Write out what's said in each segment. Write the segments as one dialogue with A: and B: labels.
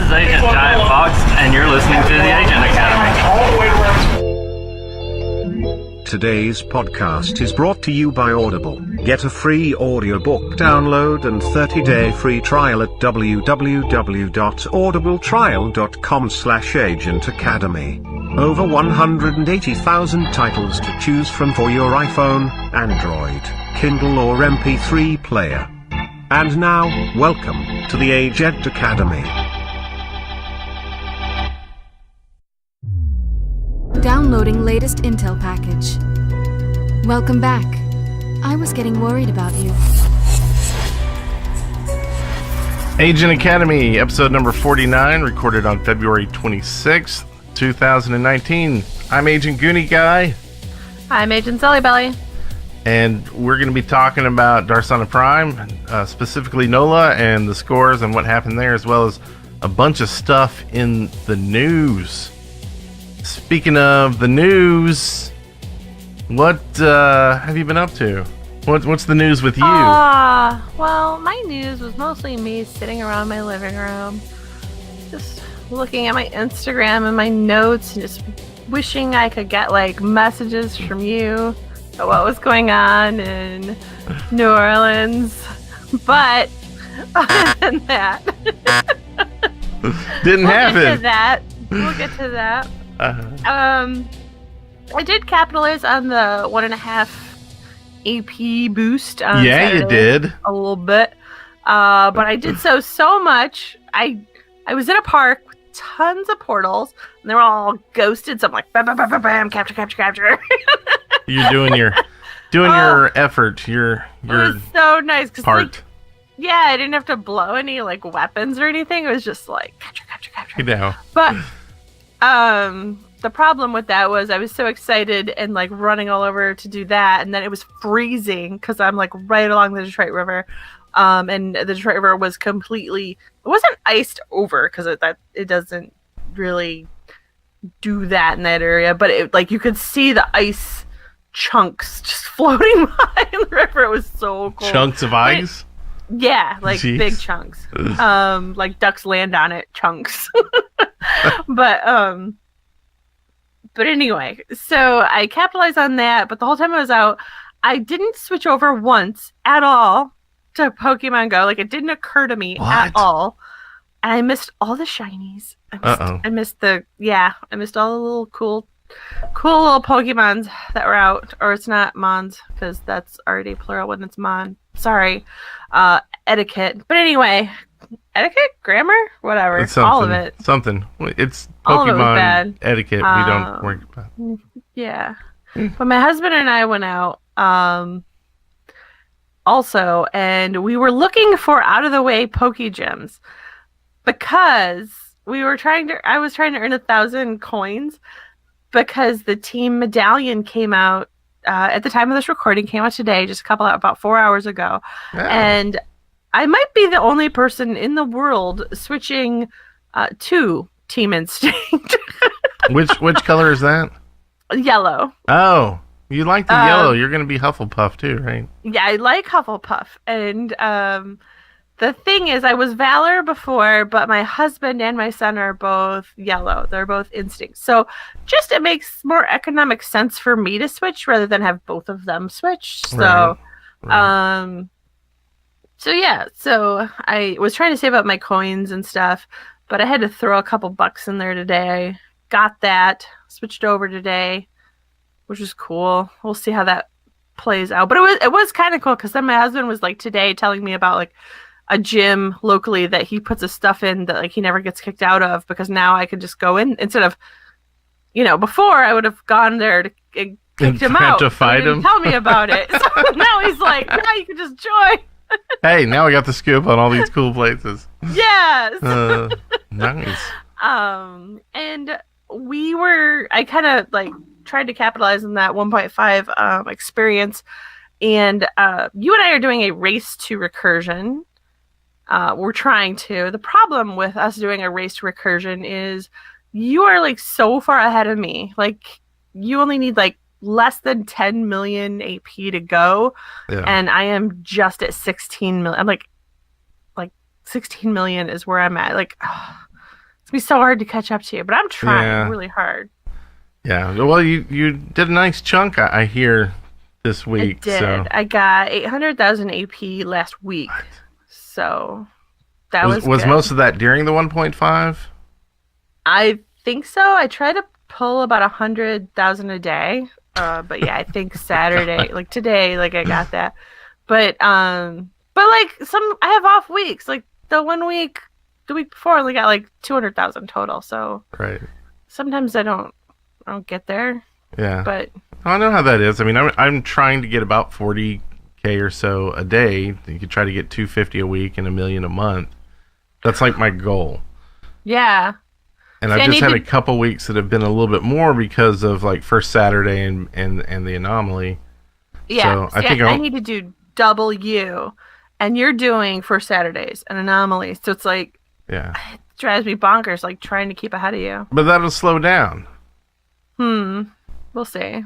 A: is Agent Giant Fox, and you're listening to the Agent Academy.
B: Today's podcast is brought to you by Audible. Get a free audiobook download and 30-day free trial at www.audibletrial.com/Agent Academy. Over 180,000 titles to choose from for your iPhone, Android, Kindle or MP3 player. And now, welcome to the Agent Academy.
C: Downloading latest intel package. Welcome back. I was getting worried about you.
D: Agent Academy, episode number 49, recorded on February 26th, 2019. I'm Agent Goonie Guy.
E: I'm Agent Sully Belly.
D: And we're going to be talking about Darsana Prime, specifically NOLA and the scores and what happened there, as well as a bunch of stuff in the news. Speaking of the news, what have you been up to? What's the news with you?
E: Well, my news was mostly me sitting around my living room, just looking at my Instagram and my notes and just wishing I could get like messages from you about what was going on in New Orleans. But other than that,
D: Didn't happen.
E: We'll get to that. I did capitalize on the 1.5 AP boost. On Saturday,
D: you did
E: a little bit, but I did so much. I was in a park with tons of portals, and they were all ghosted. So I'm like, bam, bam, bam, bam, bam, capture.
D: You're doing your effort. Your
E: it was so nice because
D: part.
E: Yeah, I didn't have to blow any like weapons or anything. It was just like capture.
D: You know.
E: But the problem with that was I was so excited and like running all over to do that, and then it was freezing because I'm like right along the Detroit River, and the Detroit River was completely, it wasn't iced over because it doesn't really do that in that area, but it like you could see the ice chunks just floating by in the river. It was so cool.
D: Chunks of ice?
E: Yeah, like
D: Jeez.
E: big chunks. Like ducks land on it chunks. But anyway, so I capitalized on that, but the whole time I was out, I didn't switch over once at all to Pokemon Go. Like, it didn't occur to me at all. And I missed all the shinies. I missed all the little cool little Pokemons that were out. Or it's not Mons, because that's already plural when it's Mon. Sorry. Etiquette. But anyway, etiquette? Grammar? Whatever. All of it.
D: Something. It's
E: all of it was
D: Pokemon
E: bad.
D: etiquette. We don't worry about.
E: Yeah. But my husband and I went out also, and we were looking for out-of-the-way Poke Gems because I was trying to earn 1,000 coins because the team medallion came out at the time of this recording, came out today, just about 4 hours ago.
D: Yeah.
E: And I might be the only person in the world switching to Team Instinct.
D: Which color is that?
E: Yellow.
D: Oh, you like the yellow. You're going to be Hufflepuff too, right?
E: Yeah, I like Hufflepuff. And the thing is, I was Valor before, but my husband and my son are both yellow. They're both Instinct. So just it makes more economic sense for me to switch rather than have both of them switch. So,
D: Right.
E: So I was trying to save up my coins and stuff, but I had to throw a couple bucks in there today. Got that, switched over today, which is cool. We'll see how that plays out. But it was kind of cool because then my husband was like today telling me about like a gym locally that he puts his stuff in that like he never gets kicked out of, because now I can just go in instead of, before I would have gone there to kicked him out.
D: To fight him.
E: Tell me about it. So now he's like, now you can just join.
D: Hey, now I got the scoop on all these cool places.
E: Yes.
D: Nice.
E: And I kind of like tried to capitalize on that 1.5 experience, and you and I are doing a race to recursion. We're trying to. The problem with us doing a race to recursion is you are like so far ahead of me. Like you only need like less than 10 million AP to go, and I am just at 16 million. I'm like 16 million is where I'm at. Like, It's gonna be so hard to catch up to you, but I'm trying
D: Yeah.
E: really hard.
D: Yeah. Well, you did a nice chunk, I hear, this week.
E: I did.
D: So
E: I got 800,000 AP last week, so that was
D: was
E: good.
D: most of that during the 1.5?
E: I think so. I try to pull about 100,000 a day. But yeah, I think Saturday, like today, like I got that. But like I have off weeks. Like the week before, I only got like 200,000 total. So
D: Right.
E: sometimes I don't get there.
D: Yeah.
E: But
D: I know how that is. I mean, I'm trying to get about 40K or so a day. You could try to get 250 a week and $1 million a month. That's like my goal.
E: yeah,
D: And
E: See, I
D: I've just
E: need
D: had
E: to-
D: a couple weeks that have been a little bit more because of like First Saturday and the anomaly.
E: yeah.
D: So I
E: See,
D: think
E: I
D: I'll-
E: need to do double you, and you're doing for Saturdays an anomaly. So it's like
D: Yeah.
E: it drives me bonkers, like trying to keep ahead of you.
D: But that'll slow down.
E: We'll see.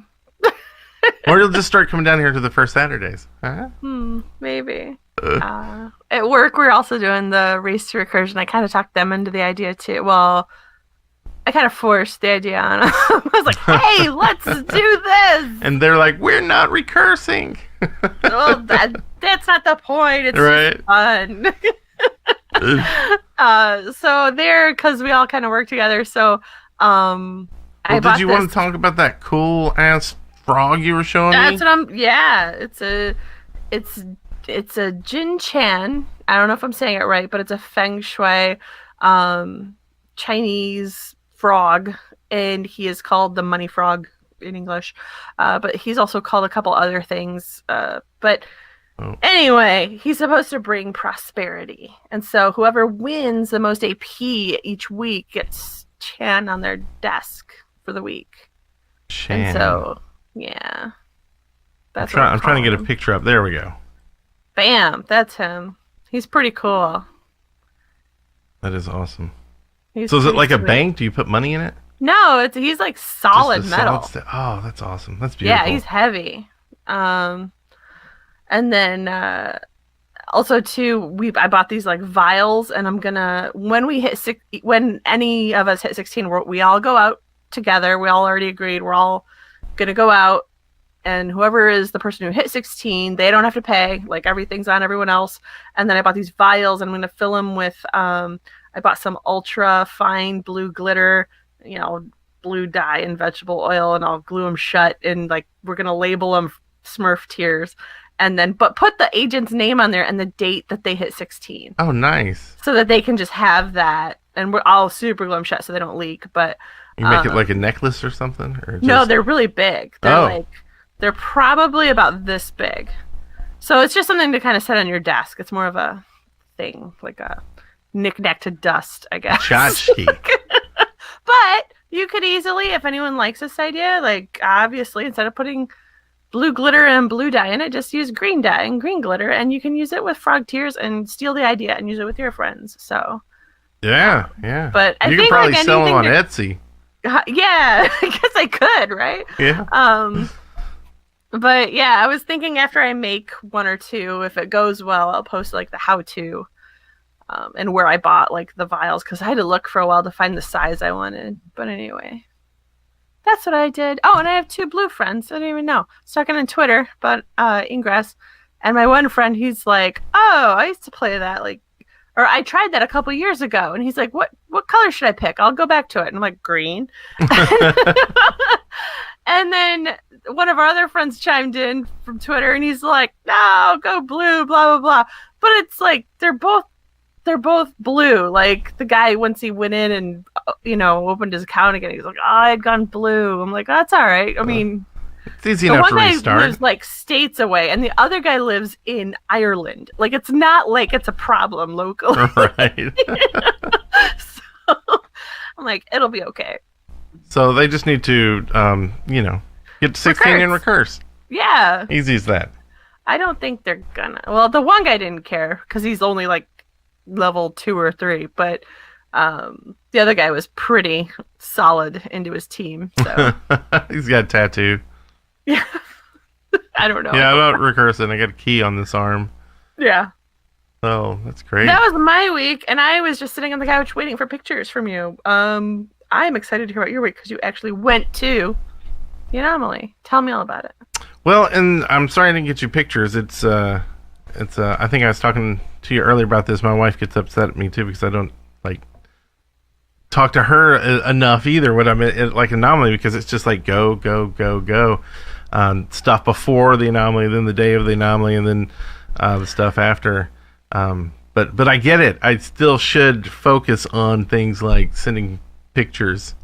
D: Or you'll just start coming down here to the first Saturdays. Huh?
E: Maybe. At work, we're also doing the race to recursion. I kind of talked them into the idea too. Well, I kind of forced the idea on them. I was like, "Hey, let's do this."
D: And they're like, we're not recursing.
E: Well, that's not the point. It's
D: Right.
E: just fun. So because we all kind of work together. So, I
D: Well,
E: bought
D: did you
E: this.
D: want to talk about that cool ass frog you were showing
E: That's
D: me?
E: what I'm. Yeah, it's a Jin Chan. I don't know if I'm saying it right, but it's a Feng Shui, Chinese frog, and he is called the money frog in English. But he's also called a couple other things. But anyway, he's supposed to bring prosperity, and so whoever wins the most AP each week gets Chan on their desk for the week.
D: Chan.
E: And so, yeah.
D: I'm
E: That's
D: trying to get a
E: him.
D: picture up. There we go.
E: Bam, that's him. He's pretty cool.
D: That is awesome.
E: He's
D: So is it
E: pretty
D: like a
E: sweet.
D: bank? Do you put money in it?
E: No, he's like solid
D: Just a
E: metal.
D: Oh, that's awesome. That's beautiful.
E: Yeah, he's heavy. And then also too, I bought these like vials, and I'm gonna when any of us hit 16, we all go out together. We all already agreed. We're all gonna go out, and whoever is the person who hit 16, they don't have to pay. Like everything's on everyone else. And then I bought these vials, and I'm gonna fill them with. I bought some ultra fine blue glitter, blue dye and vegetable oil, and I'll glue them shut. And like we're gonna label them Smurf tears, and then but put the agent's name on there and the date that they hit 16,
D: Oh, nice.
E: so that they can just have that. And we're all super glue them shut so they don't leak. But
D: You make it like a necklace or something? Or just...
E: no, they're really big.
D: Oh.
E: They're probably about this big. So it's just something to kind of set on your desk. It's more of a thing, like a knick-knack to dust, I guess.
D: tchotchke.
E: But you could easily, if anyone likes this idea, like obviously instead of putting blue glitter and blue dye in it, just use green dye and green glitter, and you can use it with frog tears and steal the idea and use it with your friends. So
D: Yeah.
E: But I
D: you
E: think
D: could probably
E: like
D: sell them on
E: anything
D: Etsy.
E: yeah, I guess I could, right?
D: Yeah.
E: But yeah, I was thinking after I make one or two, if it goes well, I'll post like the how-to, and where I bought like the vials, because I had to look for a while to find the size I wanted. But anyway, that's what I did. Oh, and I have 2 blue friends. I didn't even know. I was talking on Twitter about Ingress, and my one friend, he's like, "Oh, I used to play that or I tried that a couple years ago," and he's like, "What color should I pick? I'll go back to it." And I'm like, "Green." And then one of our other friends chimed in from Twitter, and he's like, "No, go blue, blah blah blah." But it's like they're both blue. Like the guy, once he went in and opened his account again, he's like, "Oh, I had gone blue." I'm like, "That's all right." I mean,
D: It's easy
E: the
D: enough
E: one
D: to
E: guy
D: restart.
E: lives like states away, and the other guy lives in Ireland. Like it's not like it's a problem locally.
D: Right.
E: So I'm like, it'll be okay.
D: So they just need to, get to 16 and recurse.
E: Yeah.
D: Easy as that.
E: I don't think they're gonna. Well, the one guy didn't care because he's only like level 2 or 3, but the other guy was pretty solid into his team. So
D: He's got a tattoo.
E: yeah, I don't know.
D: Yeah, I'm not recursing. I got a key on this arm.
E: Yeah.
D: Oh, that's great.
E: That was my week, and I was just sitting on the couch waiting for pictures from you. I'm excited to hear about your week because you actually went to the anomaly. Tell me all about it.
D: Well, and I'm sorry I didn't get you pictures. It's I think I was talking to you earlier about this. My wife gets upset at me too because I don't talk to her enough either when I'm at anomaly, because it's just like go stuff before the anomaly, then the day of the anomaly, and then the stuff after. But I get it. I still should focus on things like sending pictures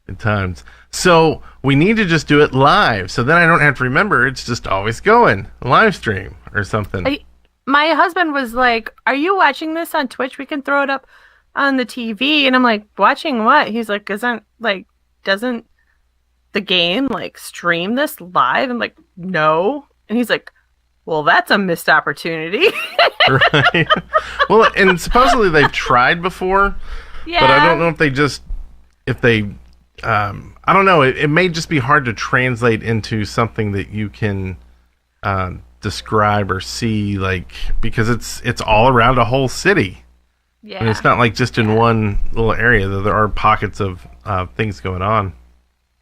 D: at times. So we need to just do it live. So then I don't have to remember. It's just always going live stream or something.
E: My husband was like, "Are you watching this on Twitch? We can throw it up on the TV." And I'm like, "Watching what?" He's like, doesn't the game stream this live? I'm like, "No." And he's like, "Well, that's a missed opportunity."
D: Right. Well, and supposedly they've tried before,
E: Yeah.
D: but I don't know if they I don't know. It may just be hard to translate into something that you can describe or see, because it's all around a whole city.
E: Yeah.
D: And it's not like just in one little area. There are pockets of things going on.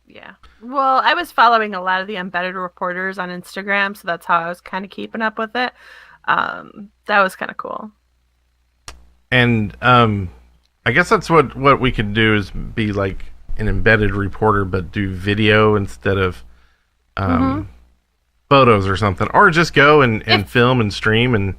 E: Yeah. Well, I was following a lot of the embedded reporters on Instagram, so that's how I was kind of keeping up with it. That was kind of cool.
D: And I guess that's what we could do, is be like an embedded reporter, but do video instead of photos or something, or just go and film and stream.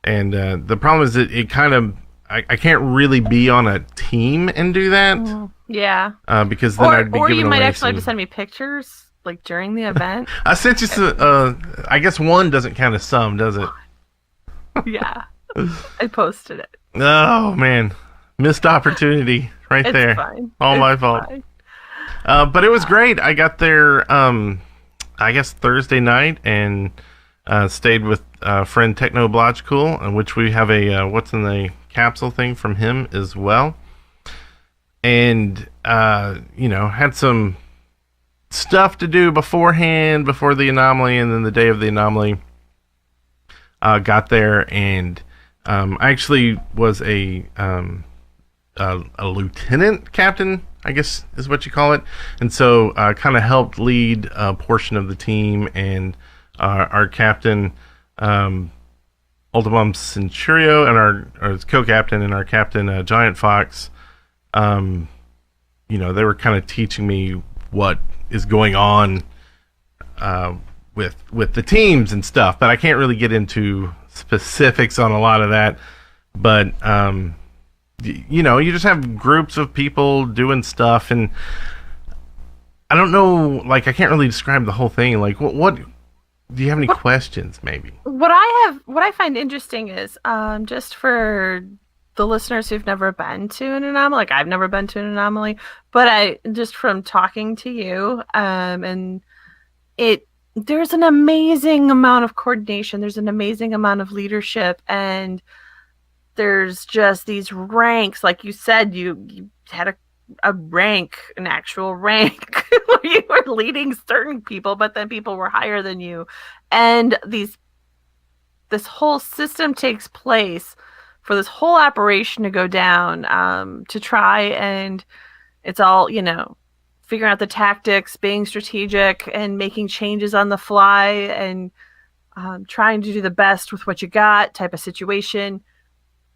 D: And the problem is that it kind of, I can't really be on a team and do that.
E: Yeah.
D: Because then I'd be
E: or
D: giving
E: you might
D: away
E: actually have to send me pictures during the event.
D: I sent you some, I guess one doesn't count as some, does it?
E: Yeah. I posted it.
D: Oh man, missed opportunity right
E: It's
D: there.
E: fine.
D: All my
E: It's
D: fault.
E: fine.
D: But it was great. I got there, I guess Thursday night, and stayed with friend Technological, in which we have a what's in the capsule thing from him as well. And had some stuff to do beforehand, before the anomaly, and then the day of the anomaly. Got there, and I actually was a lieutenant captain, I guess is what you call it, and so kind of helped lead a portion of the team. And our captain, Ultimum Centurio, and our co-captain and our captain, Giant Fox, they were kind of teaching me what is going on with the teams and stuff, but I can't really get into specifics on a lot of that. But you just have groups of people doing stuff, and I don't know, I can't really describe the whole thing. What do you have any questions maybe?
E: What I find interesting is just for the listeners who've never been to an anomaly, I've never been to an anomaly, but I just from talking to you, and there's an amazing amount of coordination. There's an amazing amount of leadership, and there's just these ranks. Like you said, you had a rank, an actual rank, where you were leading certain people, but then people were higher than you. And this whole system takes place for this whole operation to go down, to try, and it's all, figuring out the tactics, being strategic, and making changes on the fly, and trying to do the best with what you got type of situation.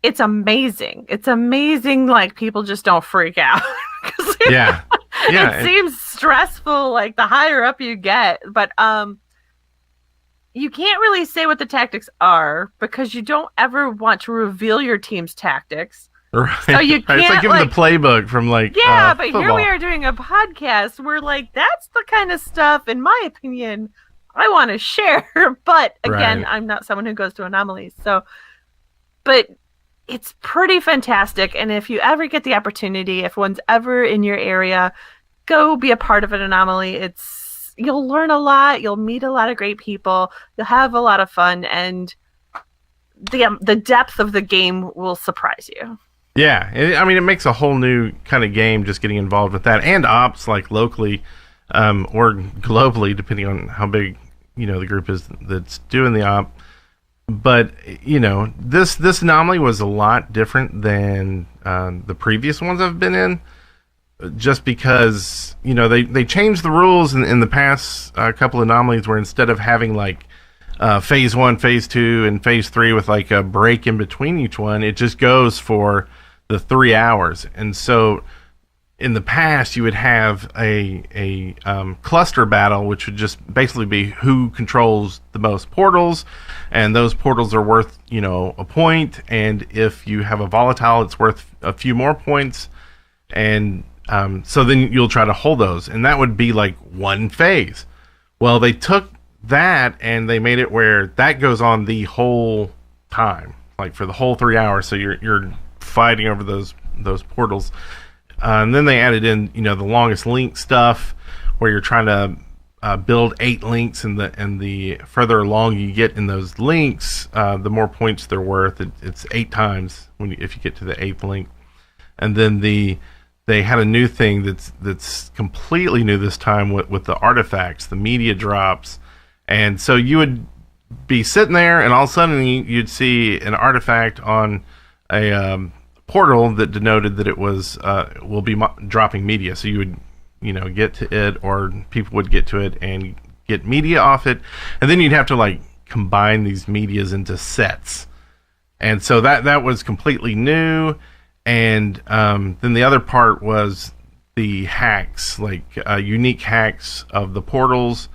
E: It's amazing. It's amazing. People just don't freak out.
D: Yeah.
E: It seems stressful, the higher up you get, but you can't really say what the tactics are, because you don't ever want to reveal your team's tactics.
D: Right.
E: So you can't,
D: it's like giving the playbook from
E: but
D: football.
E: here we are doing a podcast where that's the kind of stuff, in my opinion, I want to share. But again,
D: Right.
E: I'm not someone who goes to anomalies, but it's pretty fantastic. And if you ever get the opportunity, if one's ever in your area, go be a part of an anomaly. You'll learn a lot. You'll meet a lot of great people. You'll have a lot of fun, and the depth of the game will surprise you.
D: Yeah, it makes a whole new kind of game just getting involved with that, and ops locally, or globally, depending on how big the group is that's doing the op. but this anomaly was a lot different than the previous ones I've been in, just because they changed the rules in the past couple anomalies, where instead of having like phase 1, phase 2, and phase 3 with like a break in between each one, it just goes for the 3 hours. And so in the past, you would have a cluster battle, which would just basically be who controls the most portals, and those portals are worth a point, and if you have a volatile, it's worth a few more points, and so then you'll try to hold those, and that would be like one phase. Well, they took that and they made it where that goes on the whole time, like for the whole 3 hours. So you're fighting over those portals, and then they added in the longest link stuff, where you're trying to build 8 links, and the further along you get in those links, the more points they're worth. It's 8 times if you get to the 8th link. And then they had a new thing that's completely new this time with the artifacts, the media drops. And so you would be sitting there, and all of a sudden you'd see an artifact on a portal that denoted that it will be dropping media. So you would get to it, or people would get to it and get media off it, and then you'd have to like combine these medias into sets. And so that was completely new. And then the other part was the hacks, like unique hacks of the portals.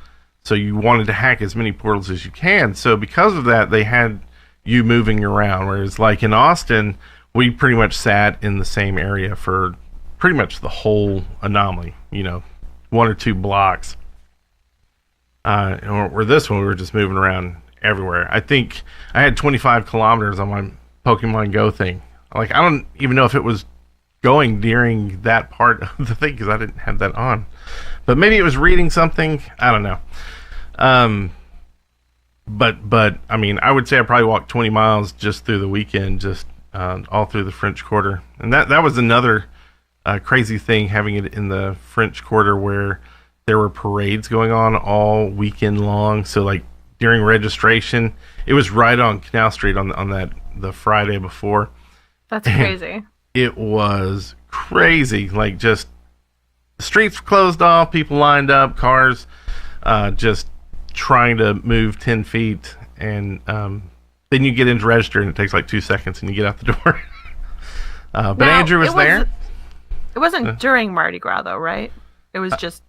D: So you wanted to hack as many portals as you can. So because of that, they had you moving around. Whereas like in Austin, we pretty much sat in the same area for pretty much the whole anomaly, 1 or 2 blocks. Or this one, we were just moving around everywhere. I think I had 25 kilometers on my Pokemon Go thing. Like, I don't even know if it was going during that part of the thing, because I didn't have that on. But maybe it was reading something. I don't know. But I mean, I would say I probably walked 20 miles just through the weekend, just all through the French Quarter. And that was another crazy thing, having it in the French Quarter, where there were parades going on all weekend long. So like during registration, it was right on Canal Street on the Friday before.
E: That's crazy.
D: It was crazy. Like, just the streets closed off, people lined up, cars just trying to move 10 feet. And then you get into register, and it takes like 2 seconds, and you get out the door. But now, Andrew was there.
E: It wasn't during Mardi Gras, though, right? It was just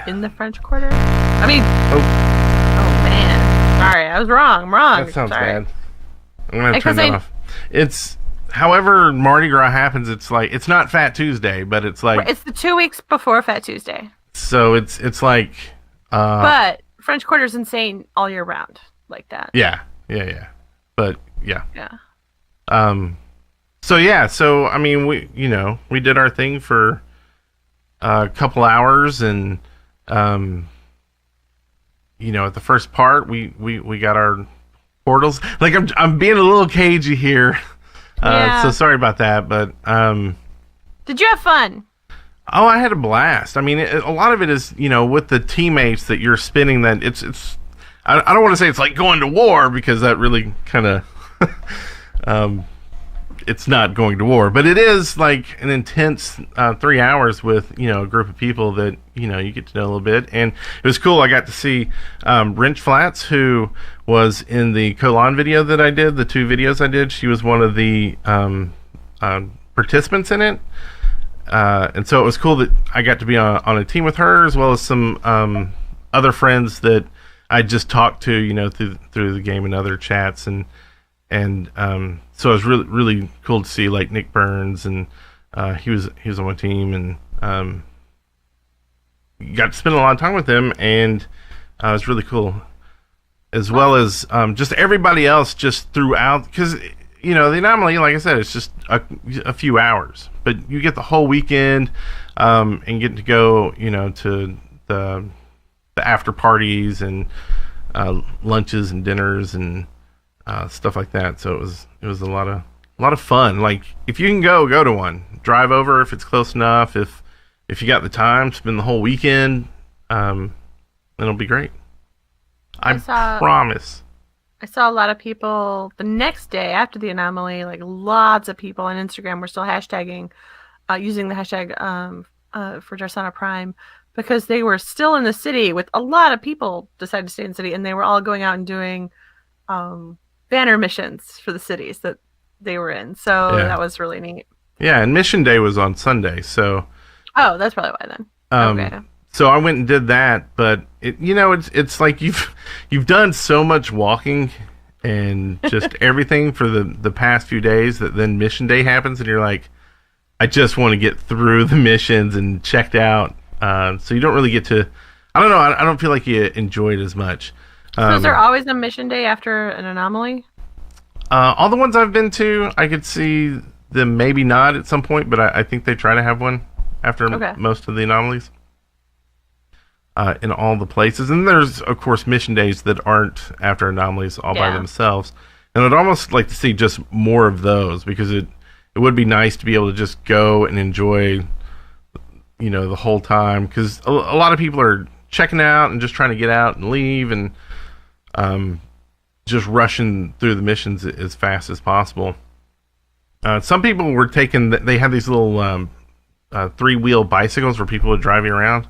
E: in the French Quarter? I mean... Oh, man. Sorry, I was wrong. I'm wrong.
D: That sounds
E: bad.
D: I'm going to turn that off. It's... However Mardi Gras happens, it's like, it's not Fat Tuesday, but it's like...
E: It's the 2 weeks before Fat Tuesday.
D: So it's like...
E: but French Quarter's insane all year round, like that.
D: Yeah. But, yeah.
E: Yeah.
D: So I mean, we did our thing for a couple hours, and, at the first part, we got our portals. Like, I'm being a little cagey here. So sorry about that, but
E: did you have fun?
D: Oh, I had a blast. I mean, a lot of it is with the teammates that you're spending. That it's I don't want to say it's like going to war, because that really kind of it's not going to war, but it is like an intense 3 hours with a group of people that you get to know a little bit. And it was cool. I got to see Wrench Flats, who was in the Colon video that I did, the 2 videos I did. She was one of the participants in it, and so it was cool that I got to be on a team with her, as well as some other friends that I just talked to through the game and other chats. And so it was really, really cool to see, like, Nick Burns, and he was on my team, and got to spend a lot of time with him, and it was really cool, as well as just everybody else just throughout, because the anomaly, like I said, it's just a few hours, but you get the whole weekend, and get to go to the after parties and lunches and dinners and stuff like that. So it was a lot of fun. Like, if you can go to one, drive over if it's close enough. If you got the time, spend the whole weekend. It'll be great. I promise.
E: I saw a lot of people the next day after the anomaly, like lots of people on Instagram were still hashtagging, using the hashtag for Darsana Prime because they were still in the city with a lot of people decided to stay in the city and they were all going out and doing banner missions for the cities that they were in. So that was really neat.
D: Yeah, and Mission Day was on Sunday, so...
E: Oh, that's probably why then. Okay.
D: So I went and did that, but it's like you've done so much walking and just everything for the past few days that then Mission Day happens and you're like, I just want to get through the missions and checked out. So you don't really get to, I don't know, I don't feel like you enjoy it as much.
E: So is there always a Mission Day after an anomaly?
D: All the ones I've been to, I could see them maybe not at some point, but I think they try to have one after most of the anomalies. In all the places. And there's, of course, mission days that aren't after anomalies all by themselves. And I'd almost like to see just more of those because it would be nice to be able to just go and enjoy, the whole time. Because a lot of people are checking out and just trying to get out and leave and just rushing through the missions as fast as possible. Some people were they had these little 3-wheel bicycles where people would drive you around.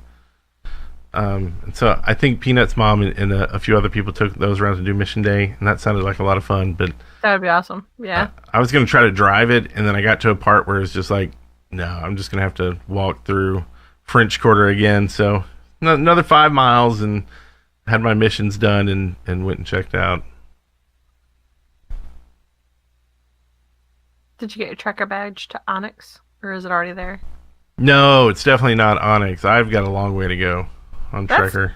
D: And so I think Peanut's mom and a few other people took those around to do Mission Day, and that sounded like a lot of fun. But
E: that would be awesome. Yeah.
D: I was going to try to drive it, and then I got to a part where it's just like, no, I'm just going to have to walk through French Quarter again. So another 5 miles, and had my missions done, and went and checked out.
E: Did you get your tracker badge to Onyx, or is it already there?
D: No, it's definitely not Onyx. I've got a long way to go on Trekker.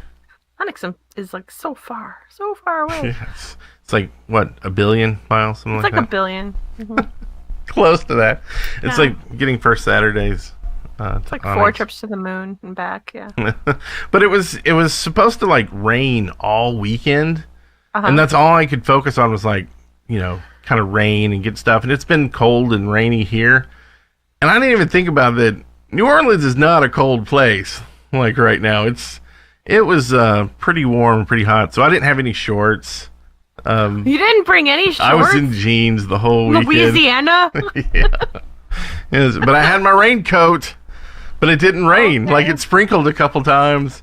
E: Onyx is like so far away.
D: Yeah, it's like, what, 1 billion miles? Something like that?
E: It's like 1 billion. Mm-hmm.
D: Close to that. It's like getting first Saturdays.
E: It's like Onyx. 4 trips to the moon and back, yeah.
D: But it was supposed to like rain all weekend. And that's all I could focus on was like, kind of rain and get stuff. And it's been cold and rainy here. And I didn't even think about that. New Orleans is not a cold place like right now. It was pretty warm, pretty hot. So I didn't have any shorts.
E: You didn't bring any shorts?
D: I was in jeans the whole weekend.
E: Louisiana?
D: Yeah. Yes, but I had my raincoat, but it didn't rain. Like it sprinkled a couple times,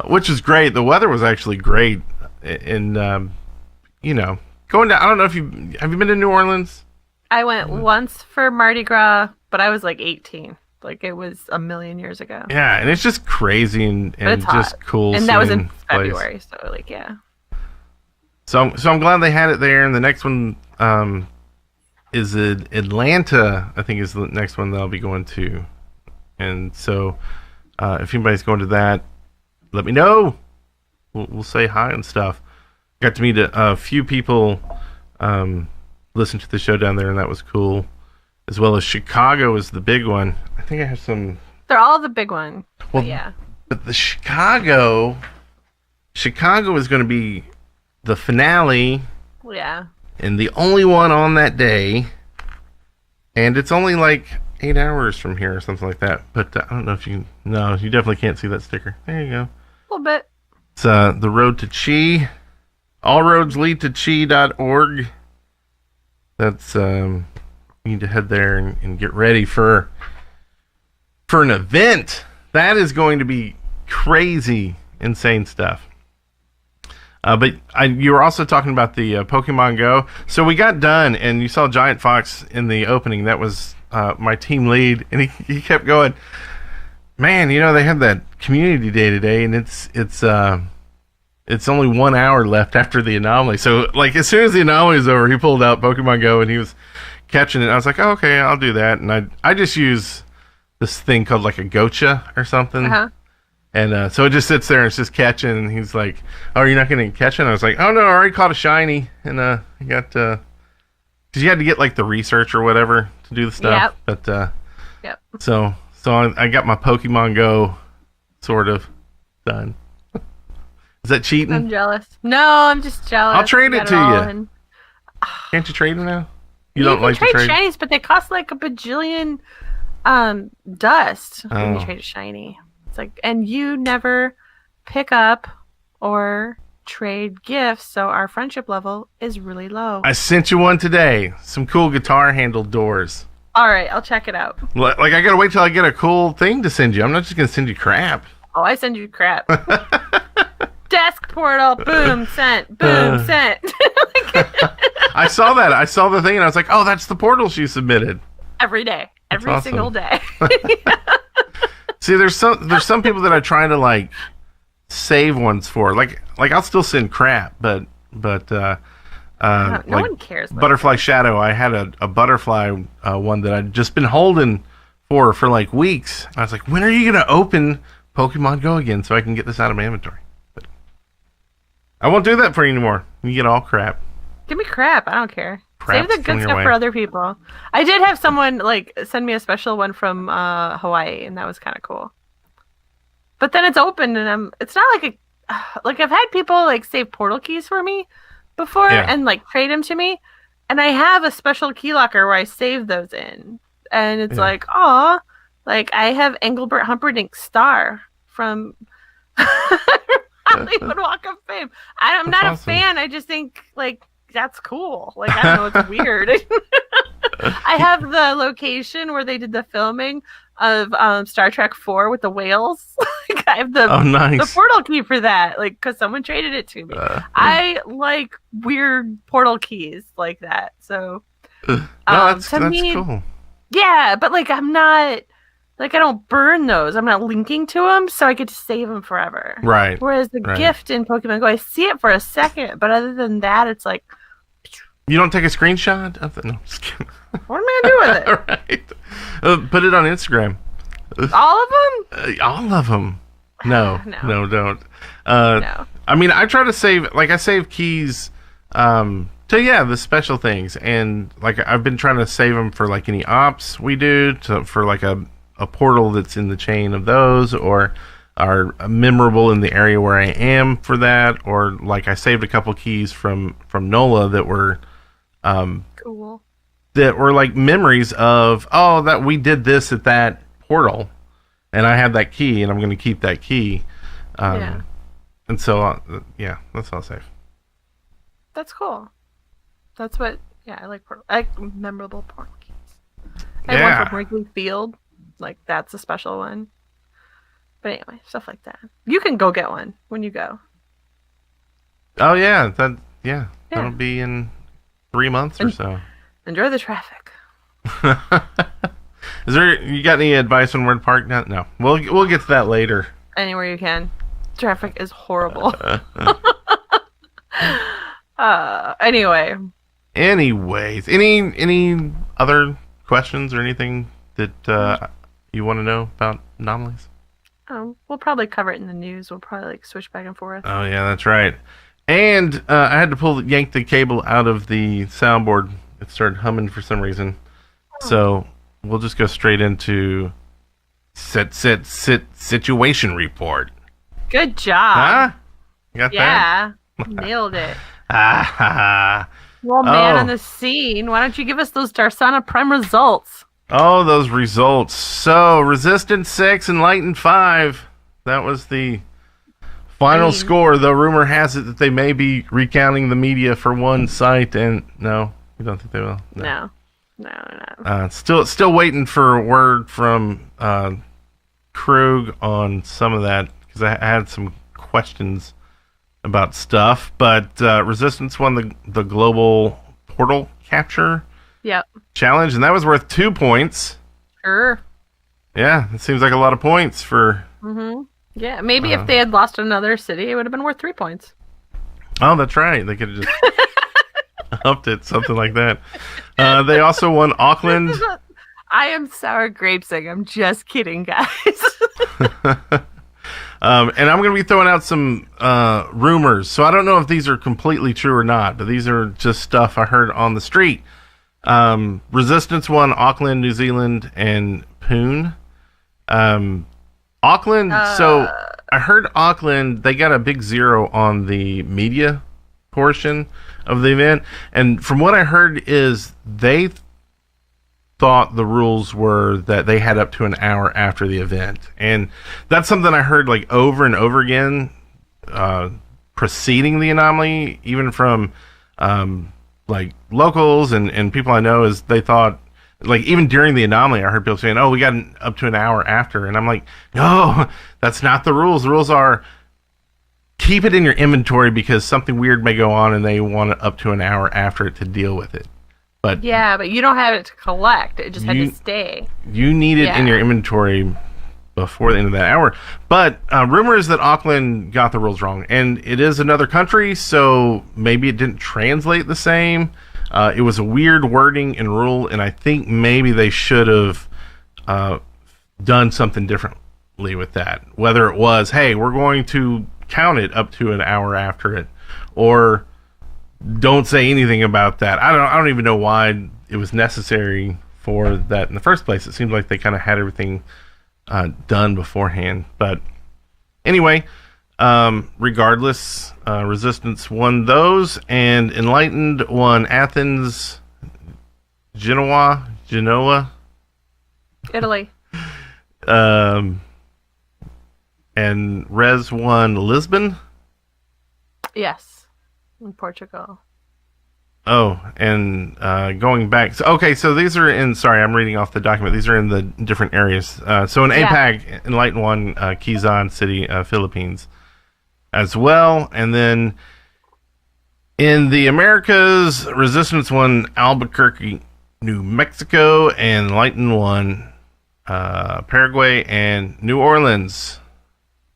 D: which is great. The weather was actually great. And, going down, I don't know if have you been to New Orleans?
E: I went once for Mardi Gras, but I was like 18. Like it was a million years ago.
D: Yeah, and it's just crazy and just
E: hot.
D: cool.
E: And that was in February, so like
D: So I'm glad they had it there. And the next one is Atlanta. I think is the next one that I'll be going to. And so if anybody's going to that, let me know. We'll say hi and stuff. Got to meet a few people. Listen to the show down there, and that was cool. As well as Chicago is the big one. I think I have some.
E: They're all the big one.
D: Well, but the Chicago is going to be the finale.
E: Yeah.
D: And the only one on that day. And it's only like 8 hours from here or something like that. But I don't know if you can. No, you definitely can't see that sticker. There you go.
E: A little bit.
D: It's the road to Chi. All roads lead to chi.org. That's you need to head there and get ready for an event. That is going to be crazy, insane stuff. But you were also talking about the Pokemon Go. So we got done, and you saw Giant Fox in the opening. That was my team lead, and he kept going, man, they had that community day today, and it's only 1 hour left after the anomaly. So, like, as soon as the anomaly was over, he pulled out Pokemon Go, and he was catching it. I was like, oh, okay, I'll do that. And I just use this thing called, like, a Gocha or something. And so it just sits there, and it's just catching, and he's like, oh, you're not going to catch it? And I was like, oh, no, I already caught a shiny. And I got, because you had to get, like, the research or whatever to do the stuff.
E: Yep.
D: But, So I got my Pokemon Go sort of done. Is that cheating?
E: I'm jealous. No, I'm just jealous.
D: I'll trade it to you. Can't you trade them now? You don't like to trade
E: shinies, but they cost like a bajillion dust when you trade a shiny. It's like, and you never pick up or trade gifts, so our friendship level is really low.
D: I sent you one today. Some cool guitar handled doors.
E: All right, I'll check it out.
D: Like, I gotta wait till I get a cool thing to send you. I'm not just gonna send you crap.
E: Oh, I send you crap. Desk portal, boom, sent, boom, sent.
D: I saw that. I saw the thing, and I was like, "Oh, that's the portal she submitted."
E: Every day, every
D: awesome.
E: single day.
D: See, there's some people that I try to like save ones for. Like I'll still send crap, but
E: no
D: like
E: one cares.
D: Butterfly Shadow. I had a butterfly one that I'd just been holding for like weeks. I was like, when are you gonna open Pokemon Go again so I can get this out of my inventory? But I won't do that for you anymore. You get all crap.
E: Give me crap. I don't care.
D: Crap's
E: Save the good stuff for other people. I did have someone like send me a special one from Hawaii, and that was kind of cool. But then it's open, and it's not like like I've had people like save portal keys for me before and like trade them to me, and I have a special key locker where I save those in, and it's like, oh, like I have Engelbert Humperdinck's star from Hollywood Walk of Fame. I'm not awesome. A fan. I just think like that's cool. Like I don't know, it's weird. I have the location where they did the filming of Star Trek 4 with the whales. Like, I have the portal key for that, like because someone traded it to me. I like weird portal keys like that. So
D: that's cool.
E: Yeah, but like I'm not like I don't burn those. I'm not linking to them, so I get to save them forever.
D: Right.
E: Whereas the gift in Pokemon Go, I see it for a second, but other than that, it's like.
D: You don't take a screenshot of it? No, just kidding.
E: What am I gonna do with it?
D: Right. Put it on Instagram.
E: All of them?
D: All of them. No, don't.
E: No.
D: I mean, I try to save, like, I save keys to, the special things. And, like, I've been trying to save them for, like, any ops we do, for, like, a portal that's in the chain of those, or are memorable in the area where I am for that. Or, like, I saved a couple keys from NOLA that were...
E: cool.
D: That were like memories of, that we did this at that portal, and I have that key, and I'm going to keep that key. And so, that's all safe.
E: That's cool. That's what, I like portal. I like memorable portal keys. I have one from Wrigley Field. Like, that's a special one. But anyway, stuff like that. You can go get one when you go.
D: Oh, yeah. That'll be in 3 months or so.
E: Enjoy the traffic.
D: You got any advice on where to park now? No. We'll get to that later.
E: Anywhere you can. Traffic is horrible. Anyway.
D: Anyways, any other questions or anything that you want to know about anomalies?
E: We'll probably cover it in the news. We'll probably like switch back and forth.
D: Oh yeah, that's right. And I had to yank the cable out of the soundboard. It started humming for some reason. So we'll just go straight into situation report.
E: Good job.
D: Huh? You got that?
E: Yeah. Nailed it.
D: Ah.
E: Well, man on the scene, why don't you give us those Darsana Prime results?
D: Oh, those results. So, Resistance 6 and Enlightened 5. That was the final score, though rumor has it that they may be recounting the media for one site, and no, you don't think they will?
E: No.
D: Still waiting for word from Krug on some of that, because I had some questions about stuff, but Resistance won the global portal capture challenge, and that was worth 2 points.
E: Sure.
D: Yeah, it seems like a lot of points for...
E: Mm-hmm. Yeah, maybe if they had lost another city, it would have been worth 3 points.
D: Oh, that's right. They could have just upped it, something like that. They also won Auckland.
E: I am sour grapesing. I'm just kidding, guys.
D: And I'm going to be throwing out some rumors. So I don't know if these are completely true or not, but these are just stuff I heard on the street. Resistance won Auckland, New Zealand, and Poon. Auckland, so I heard Auckland, they got a big 0 on the media portion of the event. And from what I heard is they thought the rules were that they had up to an hour after the event. And that's something I heard like over and over again preceding the anomaly, even from like locals and people I know, is they thought, like, even during the anomaly, I heard people saying, "Oh, we got up to an hour after," and I'm like, "No, that's not the rules. The rules are keep it in your inventory because something weird may go on, and they want it up to an hour after it to deal with it." But
E: yeah, but you don't have it to collect. It just had to stay.
D: You need it in your inventory before the end of that hour. But rumor is that Auckland got the rules wrong, and it is another country, so maybe it didn't translate the same. It was a weird wording and rule, and I think maybe they should have done something differently with that. Whether it was, hey, we're going to count it up to an hour after it, or don't say anything about that. I don't even know why it was necessary for that in the first place. It seemed like they kind of had everything done beforehand. But anyway, regardless, Resistance won those, and Enlightened won Athens, Genoa,
E: Italy.
D: And Res won Lisbon.
E: Yes. In Portugal.
D: Oh, and going back. So these are in. Sorry, I'm reading off the document. These are in the different areas. So in APAC, Enlighten won Quezon City, Philippines, as well. And then in the Americas, Resistance won Albuquerque, New Mexico, and Enlighten won Paraguay and New Orleans.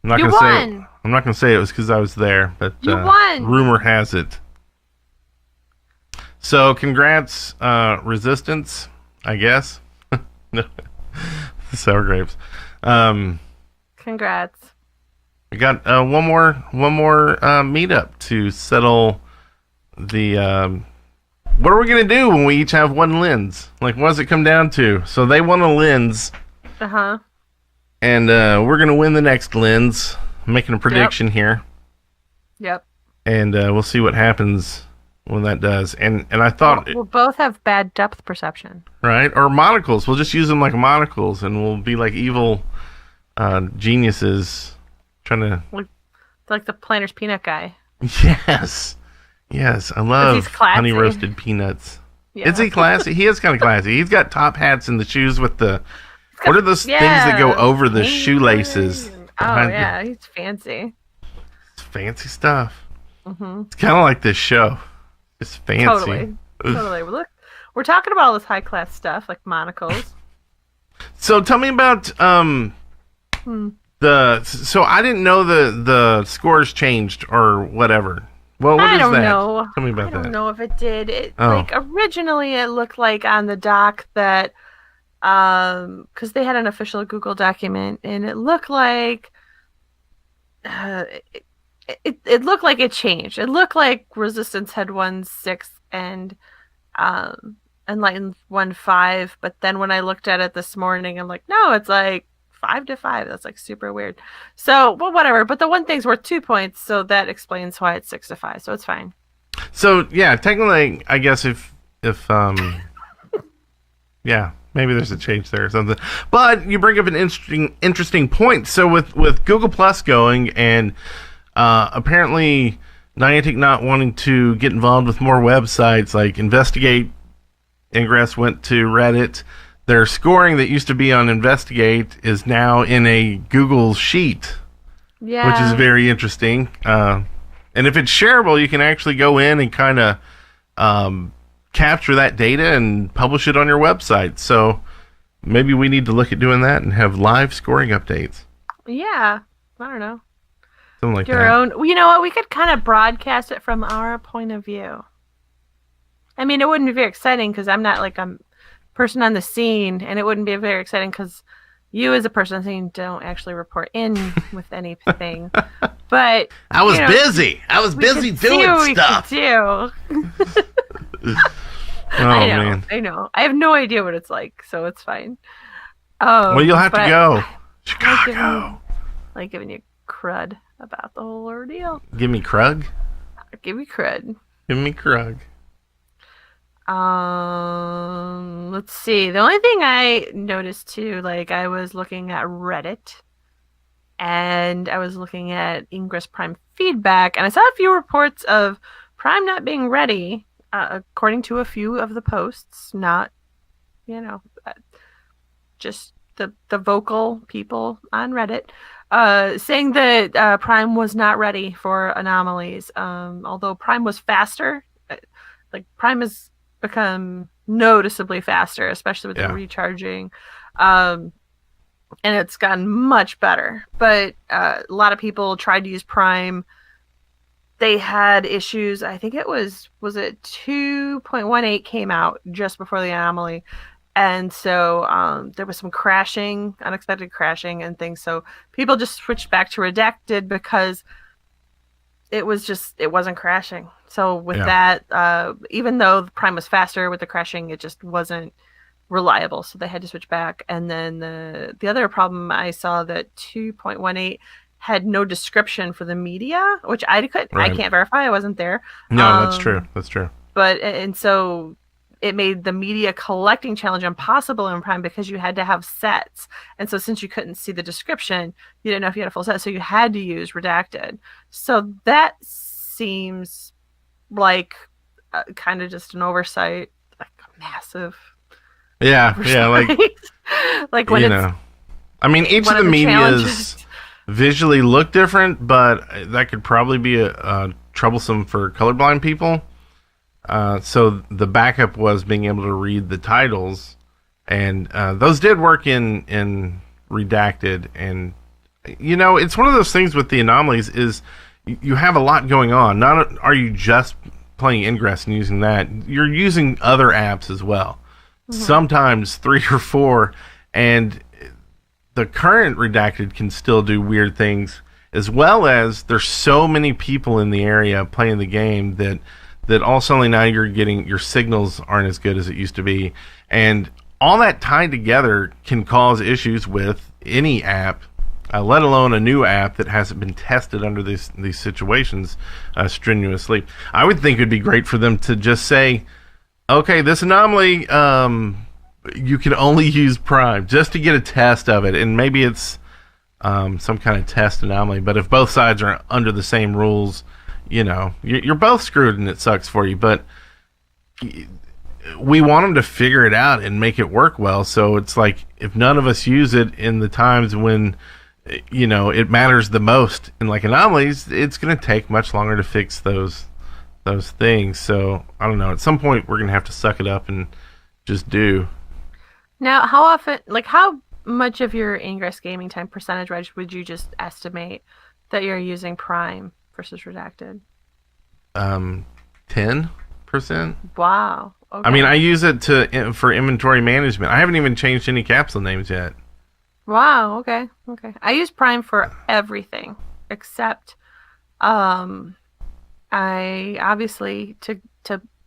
D: I'm not gonna say it was because I was there, but
E: you won.
D: Rumor has it. So, congrats, Resistance, I guess. Sour grapes.
E: Congrats.
D: We got one more meetup to settle the. What are we gonna do when we each have one lens? Like, what does it come down to? So they won a lens. And we're gonna win the next lens. I'm making a prediction here.
E: Yep.
D: And we'll see what happens when that does. And I thought
E: we'll both have bad depth perception,
D: right? Or monocles. We'll just use them like monocles, and we'll be like evil geniuses trying to
E: like the Planters peanut guy.
D: Yes. I love honey roasted peanuts. Yeah. Is he classy? He is kind of classy. He's got top hats and the shoes with the. What are those things that go over the shoelaces?
E: He's fancy.
D: It's fancy stuff.
E: Mm-hmm.
D: It's kind of like this show. It's fancy.
E: Totally. Look, we're talking about all this high class stuff like monocles.
D: So tell me about So I didn't know the scores changed or whatever. Well, what is that? I don't
E: know.
D: Tell me about that.
E: I don't know if it did. Like originally, it looked like on the doc that because they had an official Google document, and it looked like it looked like it changed. It looked like Resistance had won 6 and Enlightened won 5. But then when I looked at it this morning, I'm like, no, it's like 5-5. That's like super weird. So, well, whatever. But the one thing's worth 2 points, so that explains why it's 6-5. So it's fine.
D: So yeah, technically, I guess if yeah, maybe there's a change there or something. But you bring up an interesting point. So with Google Plus going and apparently Niantic not wanting to get involved with more websites like Investigate, Ingress went to Reddit. Their scoring that used to be on Investigate is now in a Google sheet, which is very interesting. And if it's shareable, you can actually go in and kind of capture that data and publish it on your website. So maybe we need to look at doing that and have live scoring updates.
E: Yeah, I don't know.
D: Something like
E: your
D: that.
E: Own. You know what? We could kind of broadcast it from our point of view. I mean, it wouldn't be very exciting because I'm not like a person on the scene, and it wouldn't be very exciting because you as a person on the scene don't actually report in with anything. But
D: I was busy. I was busy doing stuff. Man.
E: I know. I have no idea what it's like, so it's fine.
D: Well, you'll have to go. Chicago.
E: Like giving you crud about the whole ordeal.
D: Give me crud?
E: Give me crud.
D: Give me crud.
E: Let's see. The only thing I noticed too, like I was looking at Reddit, and I was looking at Ingress Prime feedback, and I saw a few reports of Prime not being ready, according to a few of the posts, not, just the vocal people on Reddit, saying that Prime was not ready for anomalies. Although Prime was faster, like Prime has become noticeably faster, especially with the recharging. And it's gotten much better. But a lot of people tried to use Prime. They had issues. I think it was it 2.18 came out just before the anomaly. And so there was some crashing, unexpected crashing and things. So people just switched back to redacted because it wasn't crashing. So with that, even though the Prime was faster with the crashing, it just wasn't reliable. So they had to switch back. And then the other problem I saw that 2.18 had no description for the media, which I can't verify. I wasn't there.
D: No, that's true. That's true.
E: But, and so it made the media collecting challenge impossible in Prime because you had to have sets. And so since you couldn't see the description, you didn't know if you had a full set. So you had to use redacted. So that seems like kind of just an oversight, like a massive oversight. Like when
D: I mean, each of the medias visually look different, but that could probably be troublesome for colorblind people. So the backup was being able to read the titles, and those did work in redacted. And it's one of those things with the anomalies is you have a lot going on. Not are you just playing Ingress and using that, you're using other apps as well. Mm-hmm. Sometimes 3 or 4, and the current redacted can still do weird things, as well as there's so many people in the area playing the game that all suddenly now you're getting, your signals aren't as good as it used to be. And all that tied together can cause issues with any app, let alone a new app that hasn't been tested under these situations strenuously. I would think it would be great for them to just say, okay, this anomaly, you can only use Prime, just to get a test of it. And maybe it's some kind of test anomaly. But if both sides are under the same rules, you're both screwed and it sucks for you. But we want them to figure it out and make it work well. So it's like, if none of us use it in the times when it matters the most in like anomalies, it's going to take much longer to fix those things. So I don't know, at some point we're going to have to suck it up and just do.
E: Now, how much of your Ingress gaming time percentage would you just estimate that you're using Prime versus redacted?
D: 10%.
E: Wow. Okay.
D: I mean, I use it for inventory management. I haven't even changed any capsule names yet.
E: Wow. Okay. I use Prime for everything except, I obviously to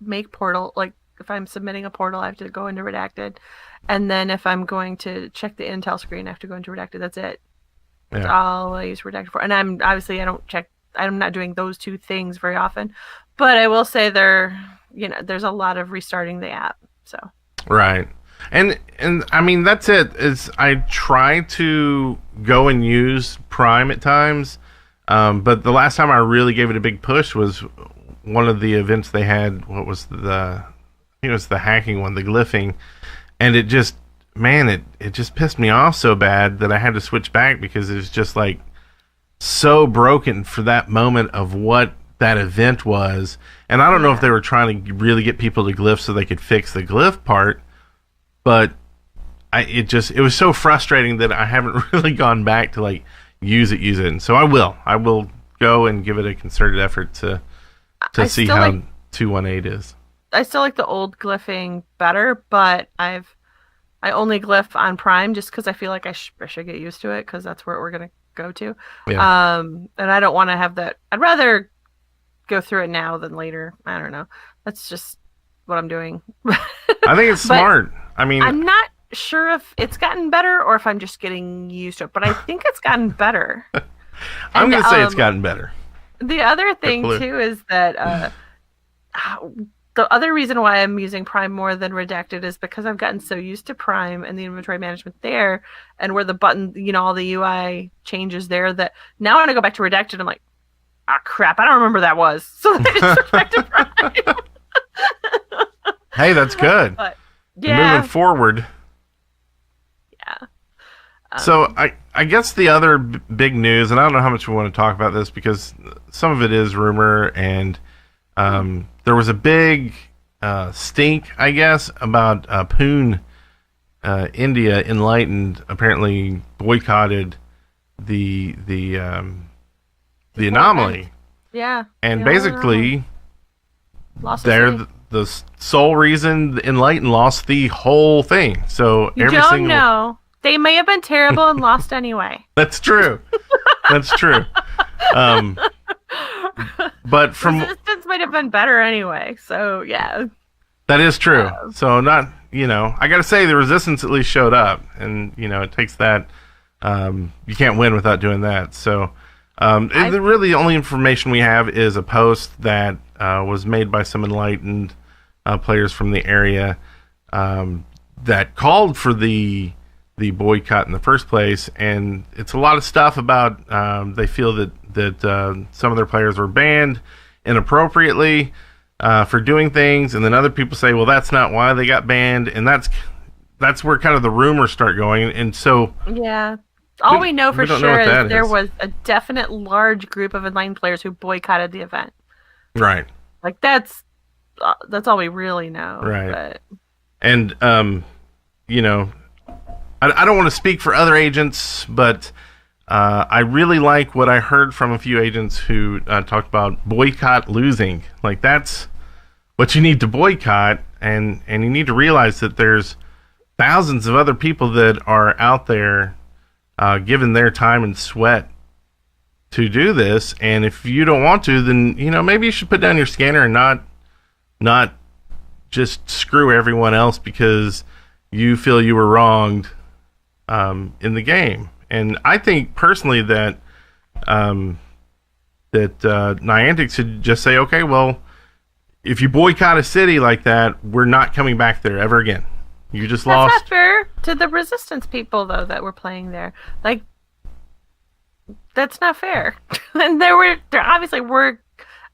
E: make portal, like if I'm submitting a portal, I have to go into redacted, and then if I'm going to check the intel screen, I have to go into redacted. That's it. That's all I use redacted for. And I'm not doing those two things very often, but I will say there's a lot of restarting the app. So
D: right. And I mean, that's it. I try to go and use Prime at times, but the last time I really gave it a big push was one of the events they had. What was the hacking one, the glyphing, and it just pissed me off so bad that I had to switch back because it was just like so broken for that moment of what that event was. And I don't know if they were trying to really get people to glyph so they could fix the glyph part, but it was so frustrating that I haven't really gone back to like use it. And so I will go and give it a concerted effort to see how 218 is.
E: I still like the old glyphing better, but I only glyph on Prime just because I feel like I should get used to it, because that's where we're gonna go to. Yeah. And I don't want to have that. I'd rather go through it now than later. I don't know. That's just what I'm doing.
D: I think it's smart. I mean,
E: I'm not sure if it's gotten better or if I'm just getting used to it, but I think it's gotten better.
D: I'm going to say it's gotten better.
E: The other thing too is that the other reason why I'm using Prime more than Redacted is because I've gotten so used to Prime and the inventory management there, and where the button, all the UI changes there, that now when I go back to Redacted, I'm like, crap, I don't remember that was. So I just switch back to Prime.
D: Hey, that's good.
E: But,
D: Moving forward.
E: Yeah.
D: So I guess the other big news, and I don't know how much we want to talk about this because some of it is rumor, and there was a big stink, I guess, about Poon. India Enlightened apparently boycotted the anomaly.
E: Yeah.
D: And basically,
E: lost
D: they're the sole reason Enlightened lost the whole thing. So
E: you don't know. They may have been terrible and lost anyway.
D: That's true. That's true. But from
E: Resistance might have been better anyway. So yeah,
D: that is true. So not, I got to say the Resistance at least showed up, and it takes that. You can't win without doing that. So really the only information we have is a post that was made by some Enlightened players from the area that called for the boycott in the first place, and it's a lot of stuff about they feel that some of their players were banned inappropriately for doing things, and then other people say, well, that's not why they got banned, and that's where kind of the rumors start going. And so
E: yeah, all we know for sure is there
D: is
E: was a definite large group of Enlightened players who boycotted the event.
D: Right.
E: Like that's all we really know.
D: Right.
E: But...
D: And I don't want to speak for other agents, but I really like what I heard from a few agents who talked about boycott losing. Like, that's what you need to boycott, and you need to realize that there's thousands of other people that are out there giving their time and sweat to do this, and if you don't want to, then maybe you should put down your scanner and not just screw everyone else because you feel you were wronged in the game. And I think personally that Niantic should just say, okay, well, if you boycott a city like that, we're not coming back there ever again. You just lost.
E: That's not fair to the Resistance people, though, that were playing there. Like, that's not fair. And there obviously were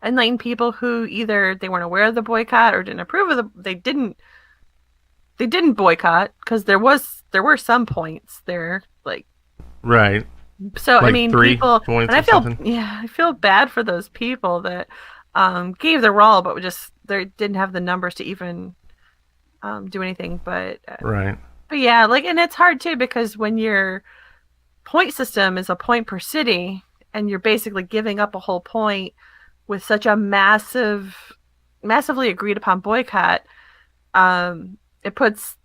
E: Enlightened people who either they weren't aware of the boycott or didn't approve of they didn't boycott, because there were some points there, like,
D: right.
E: So
D: like
E: I mean,
D: 3
E: people,
D: points
E: and
D: or
E: I feel bad for those people that gave their all, but they didn't have the numbers to even do anything. But
D: right.
E: But yeah, like, and it's hard too, because when your point system is a point per city, and you're basically giving up a whole point with such a massively agreed upon boycott, it puts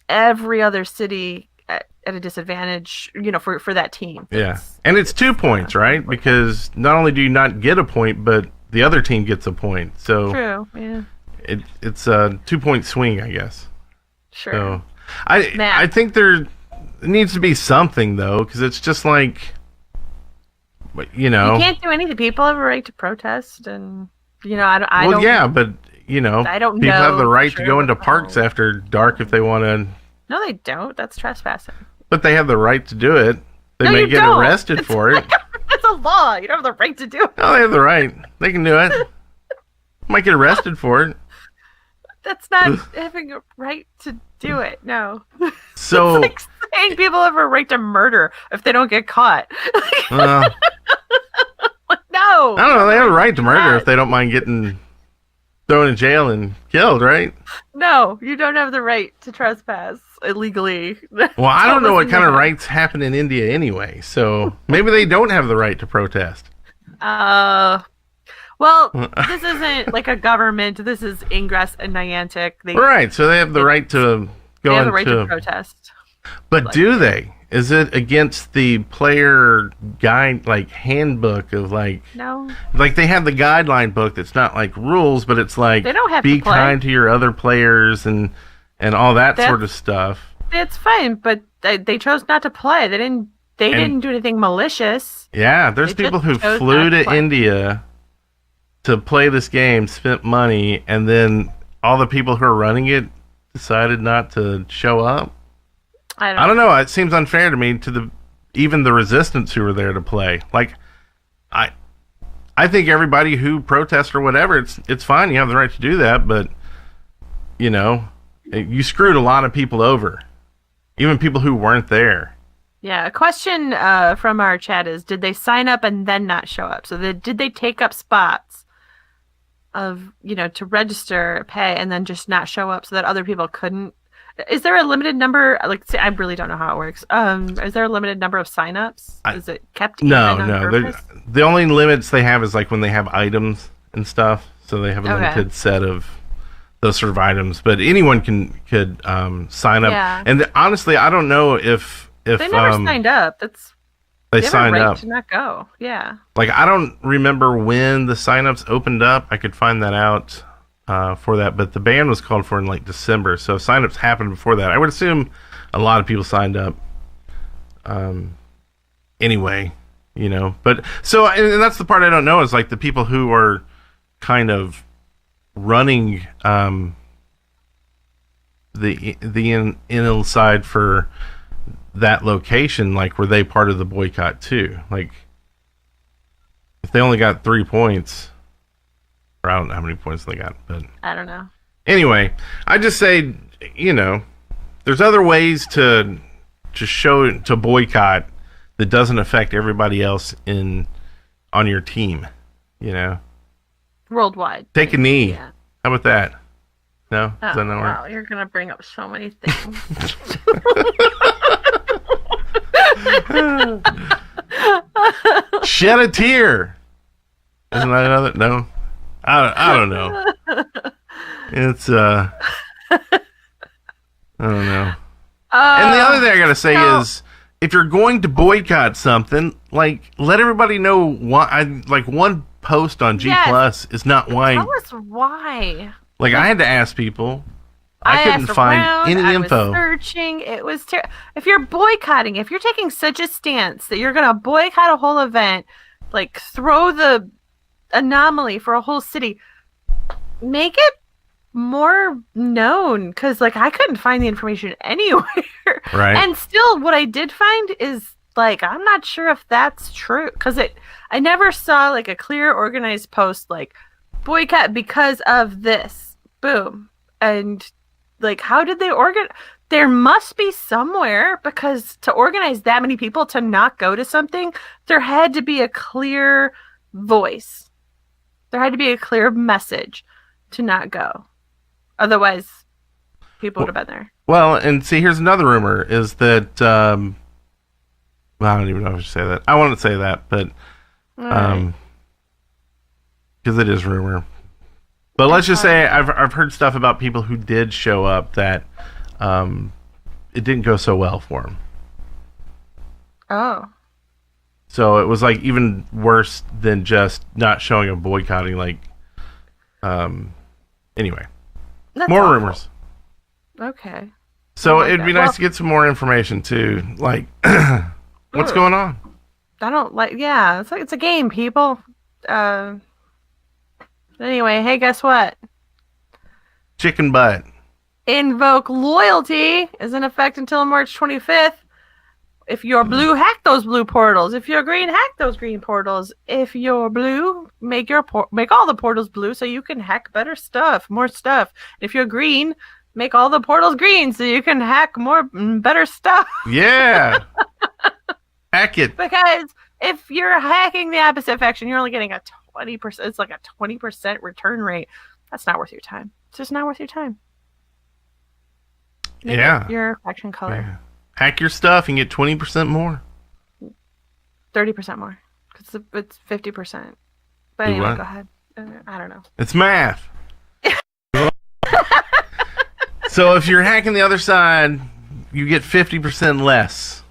E: every other city at a disadvantage, for that team.
D: Yeah. And it's 2 points, right? Because not only do you not get a point, but the other team gets a point. So
E: true, yeah.
D: It's a 2-point swing, I guess.
E: Sure.
D: So I think there needs to be something, though, because it's just like, you
E: can't do anything. People have a right to protest, and I don't.
D: Yeah, but
E: I don't
D: people
E: know
D: have the right
E: for
D: to
E: sure
D: go into parks after dark if they want to.
E: No, they don't. That's trespassing.
D: But they have the right to do it. They
E: No,
D: may
E: you
D: get
E: don't.
D: arrested for it.
E: It's a law. You don't have the right to do it.
D: No, they have the right. They can do it. Might get arrested for it.
E: That's not having a right to do it. No.
D: So
E: It's like saying people have a right to murder if they don't get caught.
D: uh,
E: No.
D: I don't know. They have a right to murder if they don't mind getting thrown in jail and killed, right?
E: No, you don't have the right to trespass illegally.
D: Well, I don't know what kind of rights happen in India anyway, so maybe they don't have the right to protest.
E: Well, this isn't like a government. This is Ingress and Niantic.
D: Right, so they have the right to go
E: They have
D: into...
E: the right to protest.
D: But do they? Is it against the player guide, like, handbook of, like...
E: No.
D: Like, they have the guideline book that's not, like, rules, but it's, like,
E: They don't have
D: be
E: to play.
D: kind to your other players and all that
E: That's-
D: sort of stuff.
E: It's fine, but they chose not to play. They didn't do anything malicious.
D: Yeah, there's
E: They
D: people
E: just
D: who
E: chose
D: flew
E: not to
D: to
E: play.
D: India to play this game, spent money, and then all the people who are running it decided not to show up.
E: I
D: don't know. It seems unfair to me to even the resistance who were there to play. Like, I think everybody who protests or whatever, it's fine. You have the right to do that, but you screwed a lot of people over, even people who weren't there.
E: Yeah, a question from our chat is, did they sign up and then not show up? So did they take up spots of, to register, pay, and then just not show up so that other people couldn't? Is there a limited number? Like, I really don't know how it works. Is there a limited number of signups? Is it kept?
D: No. The only limits they have is like when they have items and stuff. So they have a limited set of those sort of items. But anyone could sign up.
E: Yeah.
D: And honestly, I don't know if
E: they never signed up.
D: They signed
E: have a right
D: up
E: to not go. Yeah.
D: Like, I don't remember when the signups opened up. I could find that out for that, but the ban was called for in like December. So if signups happened before that, I would assume a lot of people signed up. Anyway, but so, and that's the part I don't know, is like the people who are kind of running the inside for that location. Like, were they part of the boycott too? Like, if they only got 3 points, or I don't know how many points they got, but
E: I don't know.
D: Anyway, I just say, there's other ways to boycott that doesn't affect everybody else on your team.
E: Worldwide.
D: Take a knee.
E: Yeah.
D: How about that? No?
E: Oh,
D: Does that not work?
E: wow, you're gonna bring up so many things.
D: Shed a tear. Isn't that another? No, I don't know. It's I don't know. And the other thing I gotta say is, if you're going to boycott something, like, let everybody know why. Like, one post on G Plus is not why.
E: Tell us why.
D: Like, I had to ask people. I couldn't find any info.
E: I was searching. It was if you're boycotting, if you're taking such a stance that you're gonna boycott a whole event, like throw the anomaly for a whole city, make it more known, because like I couldn't find the information anywhere.
D: Right.
E: And still, what I did find is, like, I'm not sure if that's true, because I never saw like a clear organized post like boycott because of this. Boom. And like, how did they organize? There must be somewhere, because to organize that many people to not go to something, there had to be a clear voice. There had to be a clear message to not go. Otherwise, people would have been there.
D: Well, and see, here's another rumor, is that, well, I don't even know if I should say that. I want to say that, but, because it is rumor. But let's just say I've heard stuff about people who did show up that it didn't go so well for them.
E: Oh.
D: So it was like even worse than just not showing up, boycotting. Like, anyway,
E: That's
D: more
E: awful.
D: rumors.
E: Okay.
D: So
E: like
D: it'd be
E: that.
D: nice to get some more information too. Like, what's going on?
E: I don't like. Yeah, it's like it's a game, people. Anyway, hey, guess what?
D: Chicken butt.
E: Invoke loyalty is in effect until March 25th. If you're blue, hack those blue portals. If you're green, hack those green portals. If you're blue, make all the portals blue so you can hack better stuff, more stuff. If you're green, make all the portals green so you can hack more better stuff.
D: Yeah. Hack it.
E: Because if you're hacking the opposite faction, you're only getting a 20%. It's like a 20% return rate. That's not worth your time. It's just not worth your time. Make
D: Yeah.
E: it your faction color.
D: Yeah. Hack your stuff and get 20% more.
E: 30% more. Because it's 50%. But
D: Do
E: anyway,
D: what?
E: go ahead. I don't know.
D: It's math. So if you're hacking the other side, you get 50% less.